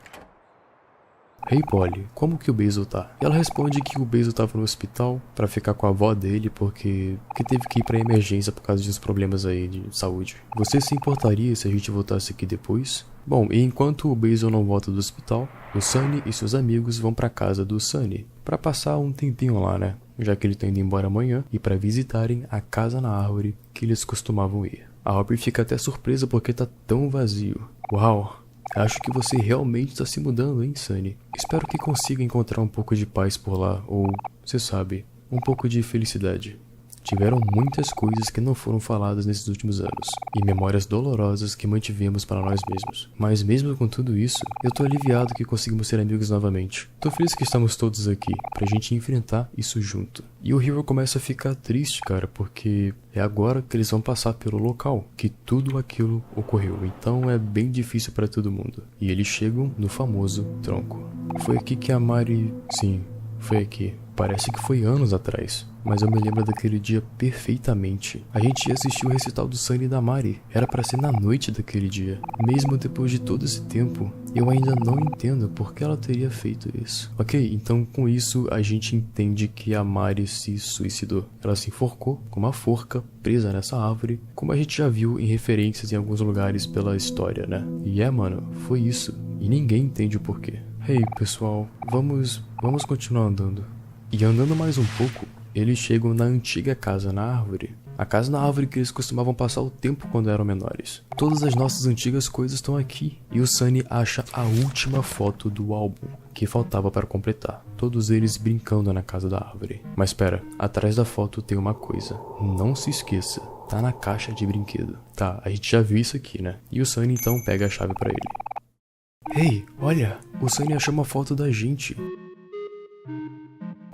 Hey Polly, como que o Basil tá? E ela responde que o Basil tava no hospital pra ficar com a avó dele porque teve que ir pra emergência por causa de uns problemas aí de saúde. Você se importaria se a gente voltasse aqui depois? Bom, e enquanto o Basil não volta do hospital, o Sunny e seus amigos vão pra casa do Sunny pra passar um tempinho lá, né? Já que ele tá indo embora amanhã e pra visitarem a casa na árvore que eles costumavam ir. A Aubrey fica até surpresa porque tá tão vazio. Uau! Acho que você realmente está se mudando, hein, Sunny? Espero que consiga encontrar um pouco de paz por lá, ou, você sabe, um pouco de felicidade. Tiveram muitas coisas que não foram faladas nesses últimos anos, e memórias dolorosas que mantivemos para nós mesmos. Mas mesmo com tudo isso, eu tô aliviado que conseguimos ser amigos novamente. Tô feliz que estamos todos aqui, pra gente enfrentar isso junto. E o Hero começa a ficar triste, cara, porque é agora que eles vão passar pelo local que tudo aquilo ocorreu. Então é bem difícil para todo mundo. E eles chegam no famoso tronco. Foi aqui que a Mari... Sim, foi aqui. Parece que foi anos atrás, mas eu me lembro daquele dia perfeitamente. A gente ia assistir o recital do Sunny e da Mari. Era pra ser na noite daquele dia. Mesmo depois de todo esse tempo, eu ainda não entendo por que ela teria feito isso. Ok, então com isso a gente entende que a Mari se suicidou. Ela se enforcou com uma forca presa nessa árvore, como a gente já viu em referências em alguns lugares pela história, né? E mano, foi isso. E ninguém entende o porquê. Hey, pessoal, vamos continuar andando. E andando mais um pouco, eles chegam na antiga casa na árvore. A casa na árvore que eles costumavam passar o tempo quando eram menores. Todas as nossas antigas coisas estão aqui. E o Sunny acha a última foto do álbum que faltava para completar. Todos eles brincando na casa da árvore. Mas espera, atrás da foto tem uma coisa. Não se esqueça, tá na caixa de brinquedo. Tá, a gente já viu isso aqui, né? E o Sunny então pega a chave para ele. Hey, olha, o Sunny achou uma foto da gente.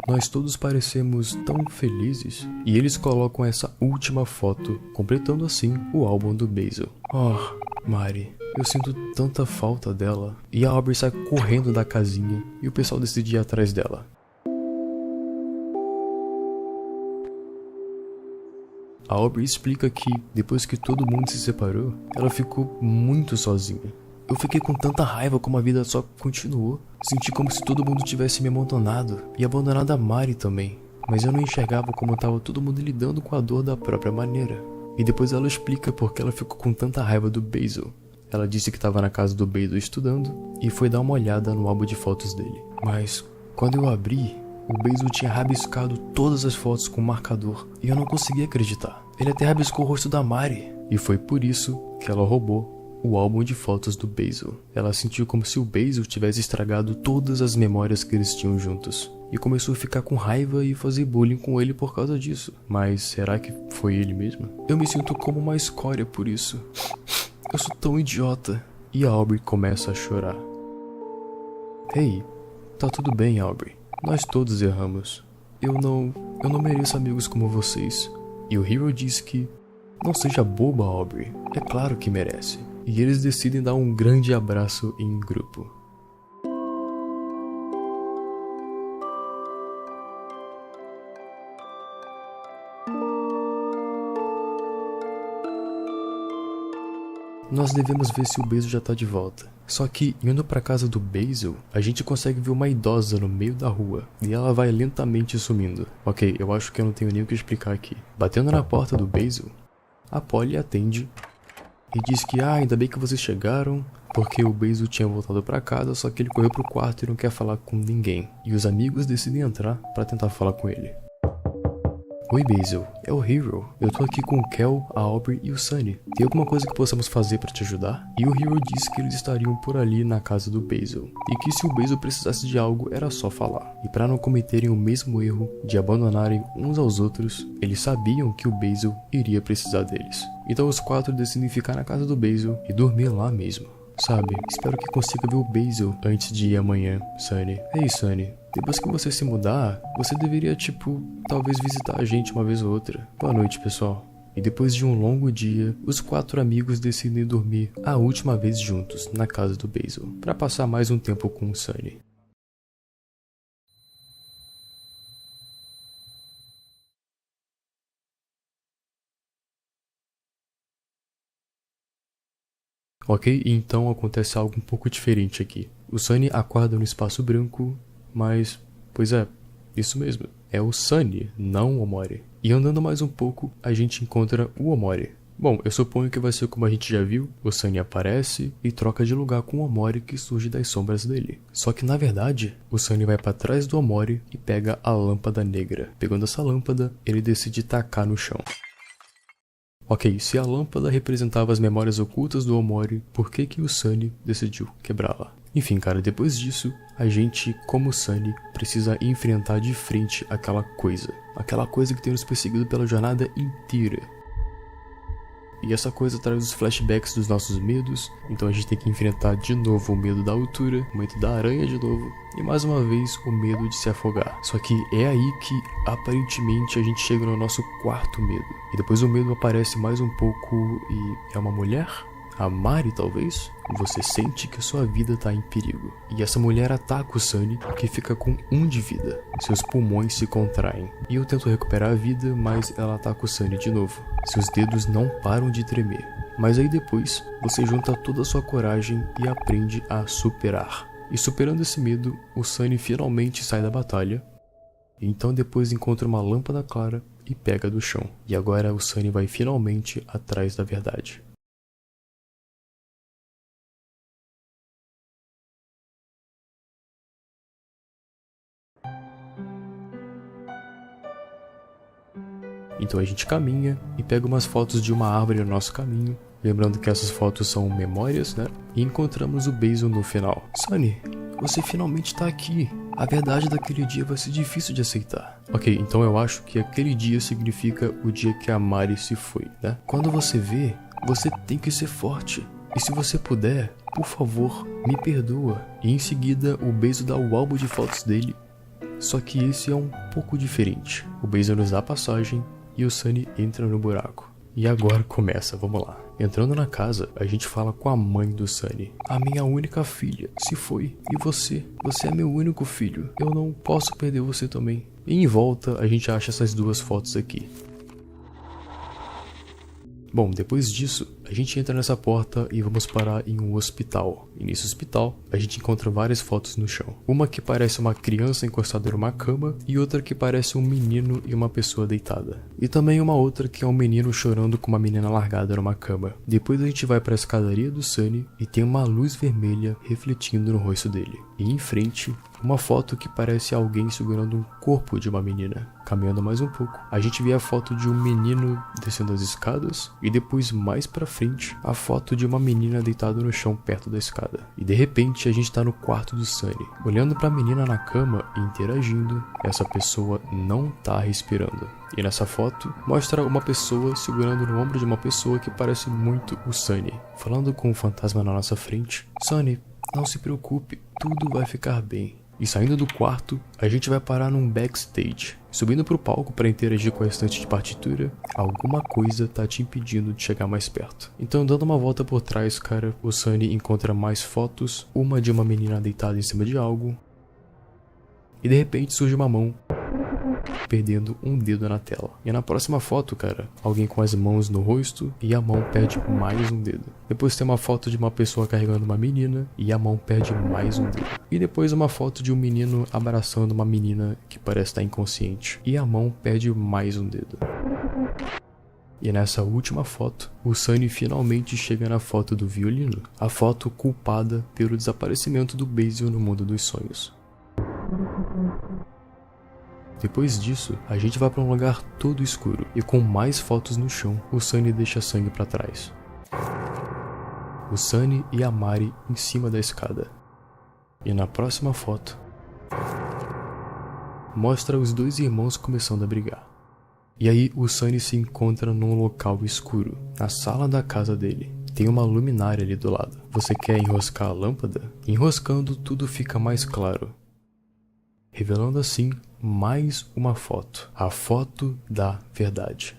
Nós todos parecemos tão felizes. E eles colocam essa última foto, completando assim o álbum do Basil. Oh, Mari, eu sinto tanta falta dela. E a Aubrey sai correndo da casinha e o pessoal decide ir atrás dela. A Aubrey explica que, depois que todo mundo se separou, ela ficou muito sozinha. Eu fiquei com tanta raiva como a vida só continuou. Senti como se todo mundo tivesse me abandonado e abandonado a Mari também. Mas eu não enxergava como estava todo mundo lidando com a dor da própria maneira. E depois ela explica por que ela ficou com tanta raiva do Basil. Ela disse que estava na casa do Basil estudando e foi dar uma olhada no álbum de fotos dele. Mas quando eu abri, o Basil tinha rabiscado todas as fotos com marcador e eu não conseguia acreditar. Ele até rabiscou o rosto da Mari. E foi por isso que ela roubou o álbum de fotos do Basil. Ela sentiu como se o Basil tivesse estragado todas as memórias que eles tinham juntos. E começou a ficar com raiva e fazer bullying com ele por causa disso. Mas será que foi ele mesmo? Eu me sinto como uma escória por isso. Eu sou tão idiota. E a Aubrey começa a chorar. Hey, tá tudo bem, Aubrey. Nós todos erramos. Eu não mereço amigos como vocês. E o Hero diz que... Não seja boba, Aubrey. É claro que merece. E eles decidem dar um grande abraço em grupo. Nós devemos ver se o Basil já tá de volta. Só que, indo pra casa do Basil, a gente consegue ver uma idosa no meio da rua. E ela vai lentamente sumindo. Ok, eu acho que eu não tenho nem o que explicar aqui. Batendo na porta do Basil, a Polly atende e diz que ainda bem que vocês chegaram, porque o Basil tinha voltado pra casa, só que ele correu pro quarto e não quer falar com ninguém. E os amigos decidem entrar pra tentar falar com ele. Oi Basil, é o Hero. Eu tô aqui com o Kel, a Aubrey e o Sunny. Tem alguma coisa que possamos fazer pra te ajudar? E o Hero disse que eles estariam por ali na casa do Basil. E que se o Basil precisasse de algo, era só falar. E pra não cometerem o mesmo erro de abandonarem uns aos outros, eles sabiam que o Basil iria precisar deles. Então os quatro decidem ficar na casa do Basil e dormir lá mesmo. sabe? Espero que consiga ver o Basil antes de ir amanhã, Sunny. Ei, Sunny, depois que você se mudar, você deveria, talvez visitar a gente uma vez ou outra. Boa noite, pessoal. E depois de um longo dia, os 4 amigos decidem dormir a última vez juntos na casa do Basil, para passar mais um tempo com o Sunny. Ok, então acontece algo um pouco diferente aqui. O Sunny acorda no espaço branco, mas, pois é, isso mesmo, é o Sunny, não o Omori. E andando mais um pouco, a gente encontra o Omori. Bom, eu suponho que vai ser como a gente já viu, o Sunny aparece e troca de lugar com o Omori que surge das sombras dele. Só que na verdade, o Sunny vai para trás do Omori e pega a lâmpada negra. Pegando essa lâmpada, ele decide tacar no chão. Ok, se a lâmpada representava as memórias ocultas do Omori, por que o Sunny decidiu quebrá-la? Enfim, cara, depois disso, a gente, como Sunny, precisa enfrentar de frente aquela coisa que tem nos perseguido pela jornada inteira. E essa coisa traz os flashbacks dos nossos medos, então a gente tem que enfrentar de novo o medo da altura, o medo da aranha de novo, e mais uma vez o medo de se afogar. Só que é aí que, aparentemente, a gente chega no nosso 4º medo. E depois o medo aparece mais um pouco e é uma mulher? A Mari, talvez? Você sente que sua vida tá em perigo. E essa mulher ataca o Sunny, que fica com 1 de vida. Seus pulmões se contraem. E eu tento recuperar a vida, mas ela ataca o Sunny de novo. Seus dedos não param de tremer. Mas aí depois, você junta toda a sua coragem e aprende a superar. E superando esse medo, o Sunny finalmente sai da batalha. Então depois encontra uma lâmpada clara e pega do chão. E agora o Sunny vai finalmente atrás da verdade. Então a gente caminha e pega umas fotos de uma árvore no nosso caminho, lembrando que essas fotos são memórias, né? E encontramos o Basil no final. Sunny, você finalmente tá aqui. A verdade daquele dia vai ser difícil de aceitar. Ok, então eu acho que aquele dia significa o dia que a Mari se foi, né? Quando você vê, você tem que ser forte. E se você puder, por favor, me perdoa. E em seguida, o Basil dá o álbum de fotos dele. Só que esse é um pouco diferente. O Basil nos dá a passagem e o Sunny entra no buraco. E agora começa, vamos lá. Entrando na casa, a gente fala com a mãe do Sunny. A minha única filha se foi. E você? Você é meu único filho. Eu não posso perder você também. E em volta, a gente acha essas 2 fotos aqui. Bom, depois disso, a gente entra nessa porta e vamos parar em um hospital. E nesse hospital, a gente encontra várias fotos no chão. Uma que parece uma criança encostada numa cama e outra que parece um menino e uma pessoa deitada. E também uma outra que é um menino chorando com uma menina largada numa cama. Depois a gente vai para a escadaria do Sunny e tem uma luz vermelha refletindo no rosto dele. E em frente, uma foto que parece alguém segurando um corpo de uma menina. Caminhando mais um pouco, a gente vê a foto de um menino descendo as escadas e depois mais pra frente, a foto de uma menina deitada no chão perto da escada. E de repente a gente tá no quarto do Sunny. Olhando pra menina na cama e interagindo, essa pessoa não tá respirando. E nessa foto, mostra uma pessoa segurando no ombro de uma pessoa que parece muito o Sunny. Falando com o fantasma na nossa frente, Sunny, não se preocupe, tudo vai ficar bem. E saindo do quarto, a gente vai parar num backstage. Subindo pro palco para interagir com a estante de partitura, alguma coisa tá te impedindo de chegar mais perto. Então, dando uma volta por trás, cara, o Sunny encontra mais fotos, uma de uma menina deitada em cima de algo, e de repente surge uma mão perdendo um dedo na tela. E na próxima foto, cara, alguém com as mãos no rosto e a mão perde mais um dedo. Depois tem uma foto de uma pessoa carregando uma menina e a mão perde mais um dedo. E depois uma foto de um menino abraçando uma menina que parece estar inconsciente e a mão perde mais um dedo. E nessa última foto, o Sunny finalmente chega na foto do violino, a foto culpada pelo desaparecimento do Basil no mundo dos sonhos. Depois disso, a gente vai para um lugar todo escuro e com mais fotos no chão, o Sunny deixa sangue para trás. O Sunny e a Mari em cima da escada. E na próxima foto, mostra os 2 irmãos começando a brigar. E aí o Sunny se encontra num local escuro, na sala da casa dele. tem uma luminária ali do lado. Você quer enroscar a lâmpada? Enroscando, tudo fica mais claro, revelando assim mais uma foto. A foto da verdade.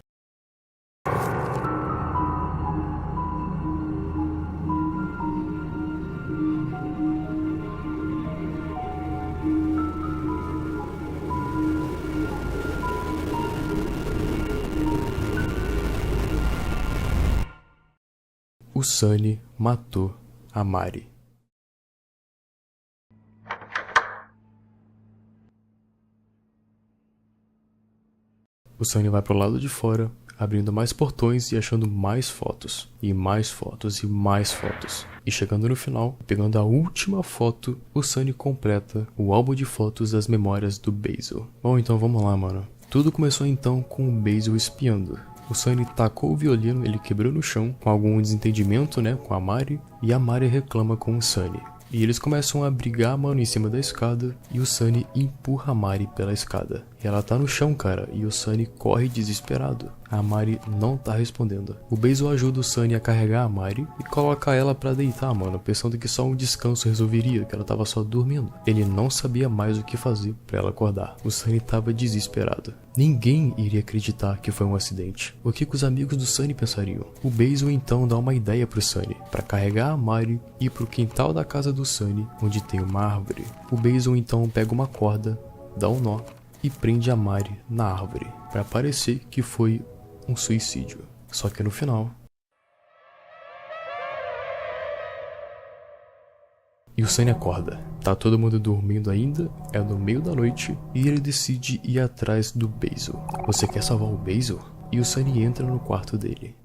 O Sunny matou a Mari. O Sunny vai pro lado de fora, abrindo mais portões e achando mais fotos. E mais fotos e mais fotos. E chegando no final, pegando a última foto, o Sunny completa o álbum de fotos das memórias do Basil. Bom, então vamos lá, mano. Tudo começou então com o Basil espiando. O Sunny tacou o violino, ele quebrou no chão, com algum desentendimento, né, com a Mari, e a Mari reclama com o Sunny. E eles começam a brigar, mano, em cima da escada, e o Sunny empurra a Mari pela escada. E ela tá no chão, cara, e o Sunny corre desesperado. A Mari não tá respondendo. O Basil ajuda o Sunny a carregar a Mari e coloca ela pra deitar, mano, pensando que só um descanso resolveria, que ela tava só dormindo. Ele não sabia mais o que fazer pra ela acordar. O Sunny tava desesperado. Ninguém iria acreditar que foi um acidente. O que os amigos do Sunny pensariam? O Basil então dá uma ideia pro Sunny, pra carregar a Mari e ir pro quintal da casa do Sunny, onde tem uma árvore. O Basil então pega uma corda, dá um nó e prende a Mari na árvore, pra parecer que foi um suicídio. Só que no final... E o Sunny acorda. Tá todo mundo dormindo ainda, é no meio da noite, e ele decide ir atrás do Basil. Você quer salvar o Basil? E o Sunny entra no quarto dele.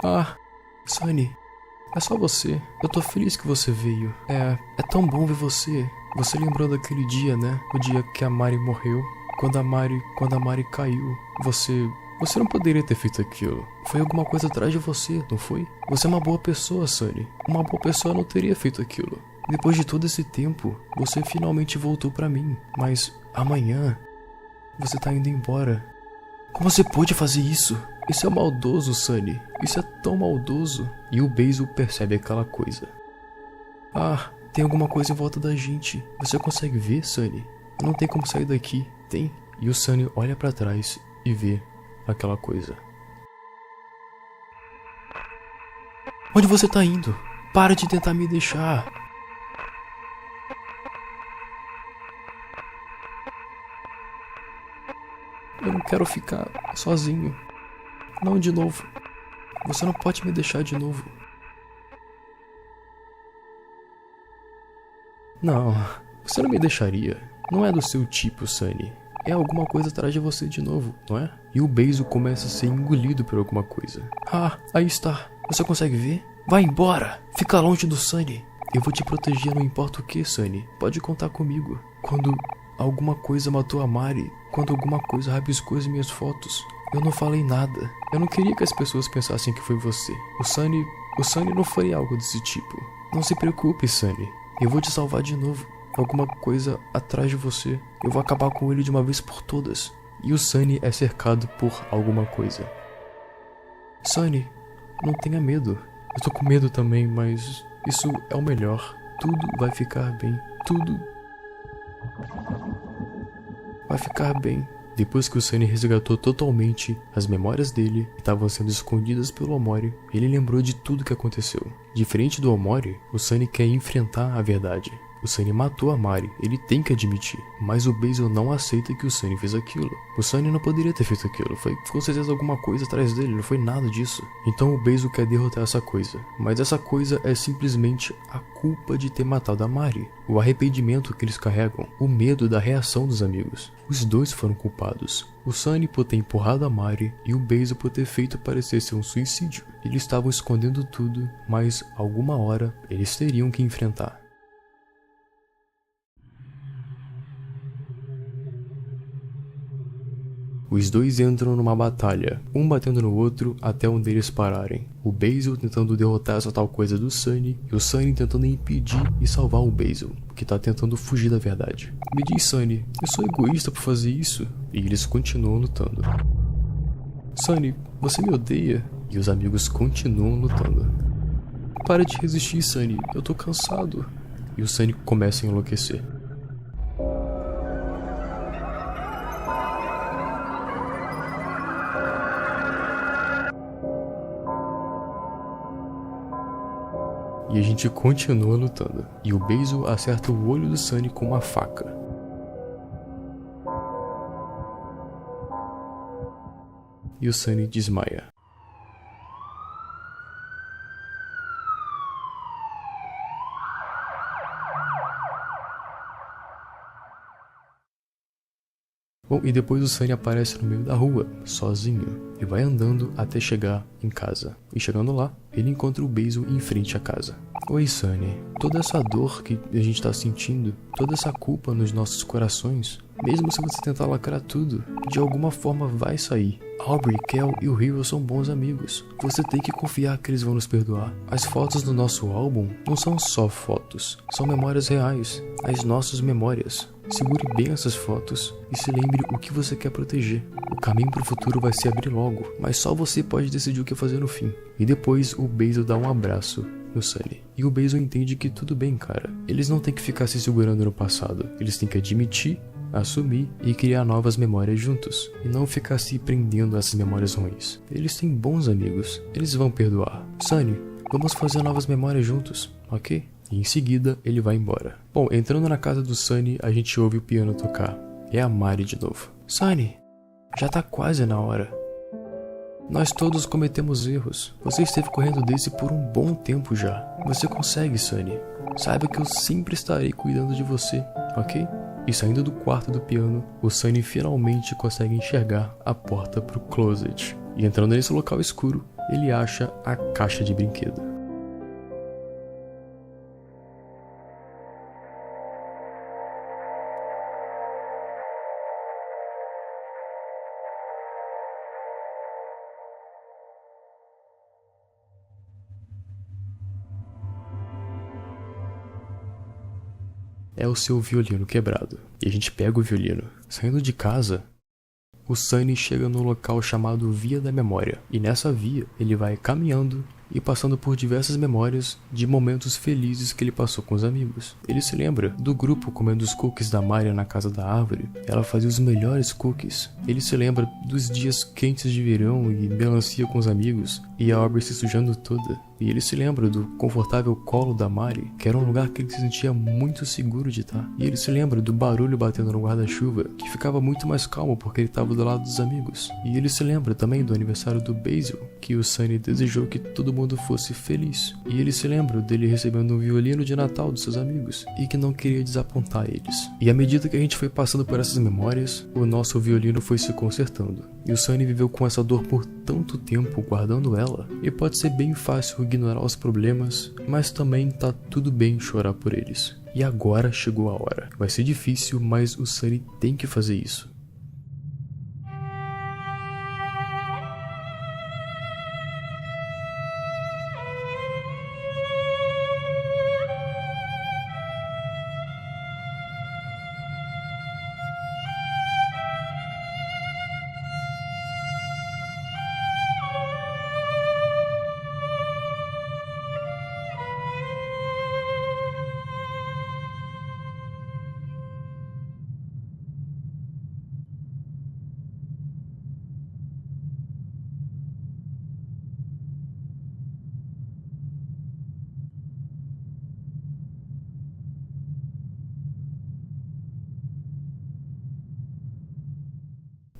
Ah, Sunny, é só você. Eu tô feliz que você veio. É tão bom ver você. Você lembrou daquele dia, né? O dia que a Mari morreu. Quando a Mari caiu. Você não poderia ter feito aquilo. Foi alguma coisa atrás de você, não foi? Você é uma boa pessoa, Sunny. Uma boa pessoa não teria feito aquilo. Depois de todo esse tempo, você finalmente voltou pra mim. Mas amanhã, você tá indo embora. Como você pôde fazer isso? Isso é maldoso, Sunny. Isso é tão maldoso. E o Basil percebe aquela coisa. Ah, tem alguma coisa em volta da gente. Você consegue ver, Sunny? Não tem como sair daqui, tem? E o Sunny olha pra trás e vê aquela coisa. Onde você tá indo? Para de tentar me deixar. Eu não quero ficar sozinho. Não de novo. Você não pode me deixar de novo. Não, você não me deixaria. Não é do seu tipo, Sunny. É alguma coisa atrás de você de novo, não é? E o Basil começa a ser engolido por alguma coisa. Ah, aí está. Você consegue ver? Vai embora! Fica longe do Sunny. Eu vou te proteger, não importa o que, Sunny. Pode contar comigo. Quando alguma coisa matou a Mari, quando alguma coisa rabiscou as minhas fotos, eu não falei nada. Eu não queria que as pessoas pensassem que foi você. O Sunny não foi algo desse tipo. Não se preocupe, Sunny. Eu vou te salvar de novo. Alguma coisa atrás de você. Eu vou acabar com ele de uma vez por todas. E o Sunny é cercado por alguma coisa. Sunny, não tenha medo. Eu tô com medo também, mas isso é o melhor. Tudo vai ficar bem. Tudo vai ficar bem. Depois que o Sunny resgatou totalmente as memórias dele, que estavam sendo escondidas pelo Omori, ele lembrou de tudo que aconteceu. Diferente do Omori, o Sunny quer enfrentar a verdade. O Sunny matou a Mari, ele tem que admitir, mas o Basil não aceita que o Sunny fez aquilo. O Sunny não poderia ter feito aquilo, foi com certeza alguma coisa atrás dele, não foi nada disso. Então o Basil quer derrotar essa coisa, mas essa coisa é simplesmente a culpa de ter matado a Mari, o arrependimento que eles carregam, o medo da reação dos amigos. Os dois foram culpados, o Sunny por ter empurrado a Mari e o Basil por ter feito parecer ser um suicídio. Eles estavam escondendo tudo, mas alguma hora eles teriam que enfrentar. O Os dois entram numa batalha, um batendo no outro até um deles pararem. O Basil tentando derrotar essa tal coisa do Sunny, e o Sunny tentando impedir e salvar o Basil, que tá tentando fugir da verdade. Me diz, Sunny, eu sou egoísta por fazer isso? E eles continuam lutando. Sunny, você me odeia? E os amigos continuam lutando. Para de resistir, Sunny, eu tô cansado. E o Sunny começa a enlouquecer. E a gente continua lutando. E o Basil acerta o olho do Sunny com uma faca. E o Sunny desmaia. Bom, e depois o Sunny aparece no meio da rua, sozinho, e vai andando até chegar em casa. E chegando lá, ele encontra o Basil em frente à casa. Oi, Sunny. Toda essa dor que a gente tá sentindo, toda essa culpa nos nossos corações, mesmo se você tentar lacrar tudo, de alguma forma vai sair. Aubrey, Kel e o Hero são bons amigos. Você tem que confiar que eles vão nos perdoar. As fotos do nosso álbum não são só fotos, são memórias reais, as nossas memórias. Segure bem essas fotos e se lembre o que você quer proteger. O caminho pro futuro vai se abrir logo, mas só você pode decidir o que fazer no fim. E depois o Basil dá um abraço no Sunny. E o Basil entende que tudo bem, cara. Eles não têm que ficar se segurando no passado. Eles têm que admitir, assumir e criar novas memórias juntos. E não ficar se prendendo a essas memórias ruins. Eles têm bons amigos. Eles vão perdoar. Sunny, vamos fazer novas memórias juntos, ok? E em seguida, ele vai embora. Bom, entrando na casa do Sunny, a gente ouve o piano tocar. É a Mari de novo. Sunny, já tá quase na hora. Nós todos cometemos erros. Você esteve correndo desse por um bom tempo já. Você consegue, Sunny. Saiba que eu sempre estarei cuidando de você, ok? E saindo do quarto do piano, o Sunny finalmente consegue enxergar a porta pro closet. E entrando nesse local escuro, ele acha a caixa de brinquedo. É o seu violino quebrado. E a gente pega o violino. Saindo de casa, o Sunny chega no local chamado Via da Memória. E nessa via, ele vai caminhando e passando por diversas memórias de momentos felizes que ele passou com os amigos. Ele se lembra do grupo comendo os cookies da Maria na casa da árvore. Ela fazia os melhores cookies. Ele se lembra dos dias quentes de verão e melancia com os amigos. E a Aubrey se sujando toda. E ele se lembra do confortável colo da Mari, que era um lugar que ele se sentia muito seguro de estar. E ele se lembra do barulho batendo no guarda-chuva, que ficava muito mais calmo porque ele estava do lado dos amigos. E ele se lembra também do aniversário do Basil, que o Sunny desejou que todo mundo fosse feliz. E ele se lembra dele recebendo um violino de Natal dos seus amigos, e que não queria desapontar eles. E à medida que a gente foi passando por essas memórias, o nosso violino foi se consertando. E o Sunny viveu com essa dor por tanto tempo guardando ela, e pode ser bem fácil ignorar os problemas, mas também tá tudo bem chorar por eles. E agora chegou a hora. Vai ser difícil, mas o Sunny tem que fazer isso.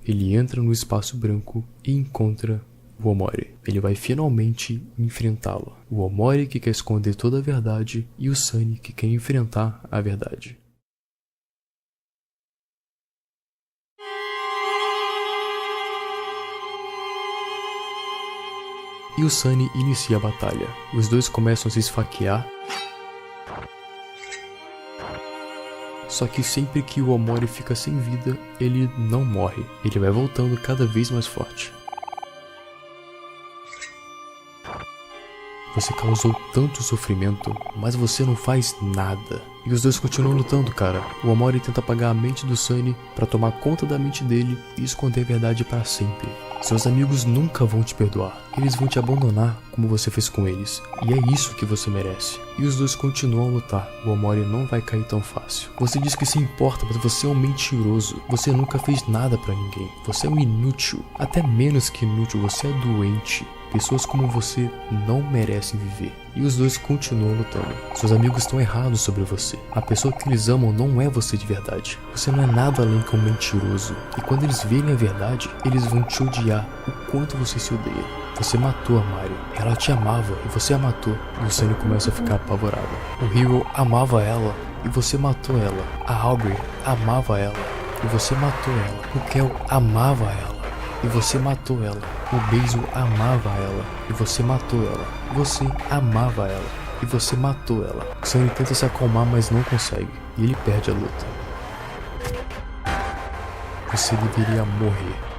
Ele entra no espaço branco e encontra o Omori. Ele vai finalmente enfrentá-lo. O Omori que quer esconder toda a verdade e o Sunny que quer enfrentar a verdade. E o Sunny inicia a batalha. Os dois começam a se esfaquear. Só que sempre que o Omori fica sem vida, ele não morre. Ele vai voltando cada vez mais forte. Você causou tanto sofrimento, mas você não faz nada. E os dois continuam lutando, cara. O Omori tenta apagar a mente do Sunny pra tomar conta da mente dele e esconder a verdade pra sempre. Seus amigos nunca vão te perdoar. Eles vão te abandonar como você fez com eles. E é isso que você merece. E os dois continuam a lutar. O Omori não vai cair tão fácil. Você diz que se importa, mas você é um mentiroso. Você nunca fez nada pra ninguém. Você é um inútil. Até menos que inútil, você é doente. Pessoas como você não merecem viver. E os dois continuam lutando. Seus amigos estão errados sobre você. A pessoa que eles amam não é você de verdade. Você não é nada além que um mentiroso. E quando eles verem a verdade, eles vão te odiar o quanto você se odeia. Você matou a Mari. Ela te amava e você a matou. E o Sunny começa a ficar apavorado. O Hiro amava ela e você matou ela. A Aubrey amava ela e você matou ela. O Kel amava ela e você matou ela. O Basil amava ela e você matou ela. Você amava ela e você matou ela. Sunny tenta se acalmar, mas não consegue. E ele perde a luta. Você deveria morrer.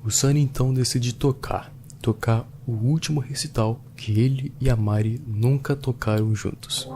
O Sunny então decide tocar o último recital que ele e a Mari nunca tocaram juntos.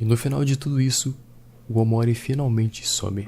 E no final de tudo isso, o Omori finalmente some.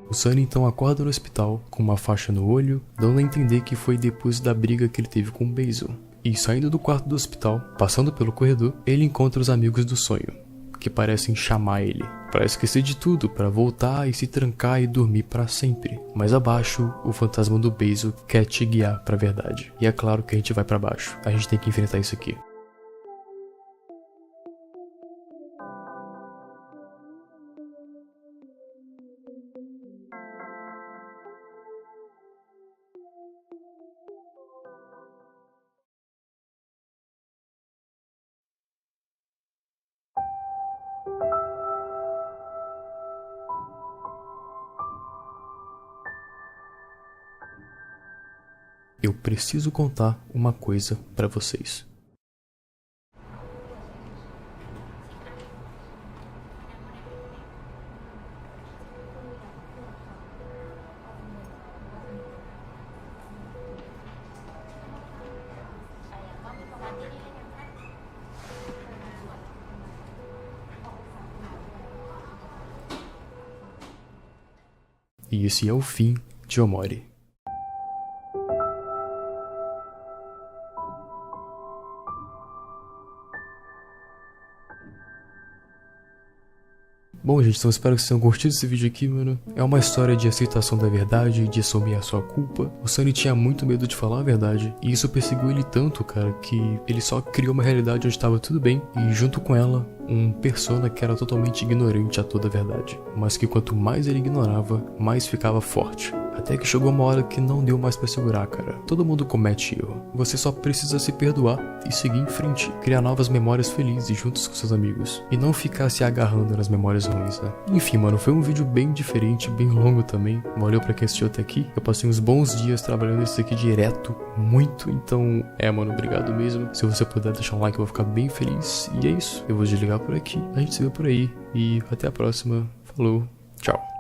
O Sunny então acorda no hospital com uma faixa no olho, dando a entender que foi depois da briga que ele teve com o Basil. E saindo do quarto do hospital, passando pelo corredor, ele encontra os amigos do sonho, que parecem chamar ele, para esquecer de tudo, para voltar e se trancar e dormir para sempre. Mas abaixo, o fantasma do Basil quer te guiar para a verdade. E é claro que a gente vai para baixo. A gente tem que enfrentar isso aqui. Eu preciso contar uma coisa pra vocês. E esse é o fim de Omori. Bom, gente, então espero que vocês tenham curtido esse vídeo aqui, mano. É uma história de aceitação da verdade, de assumir a sua culpa. O Sunny tinha muito medo de falar a verdade, e isso perseguiu ele tanto, cara, que ele só criou uma realidade onde estava tudo bem, e junto com ela, um persona que era totalmente ignorante a toda a verdade. Mas que quanto mais ele ignorava, mais ficava forte. Até que chegou uma hora que não deu mais pra segurar, cara. Todo mundo comete erro. Você só precisa se perdoar e seguir em frente. Criar novas memórias felizes juntos com seus amigos. E não ficar se agarrando nas memórias ruins, né? Enfim, mano, foi um vídeo bem diferente, bem longo também. Valeu pra quem assistiu até aqui. Eu passei uns bons dias trabalhando isso aqui direto, muito. Então, mano, obrigado mesmo. Se você puder deixar um like, eu vou ficar bem feliz. E é isso. Eu vou desligar por aqui. A gente se vê por aí. E até a próxima. Falou. Tchau.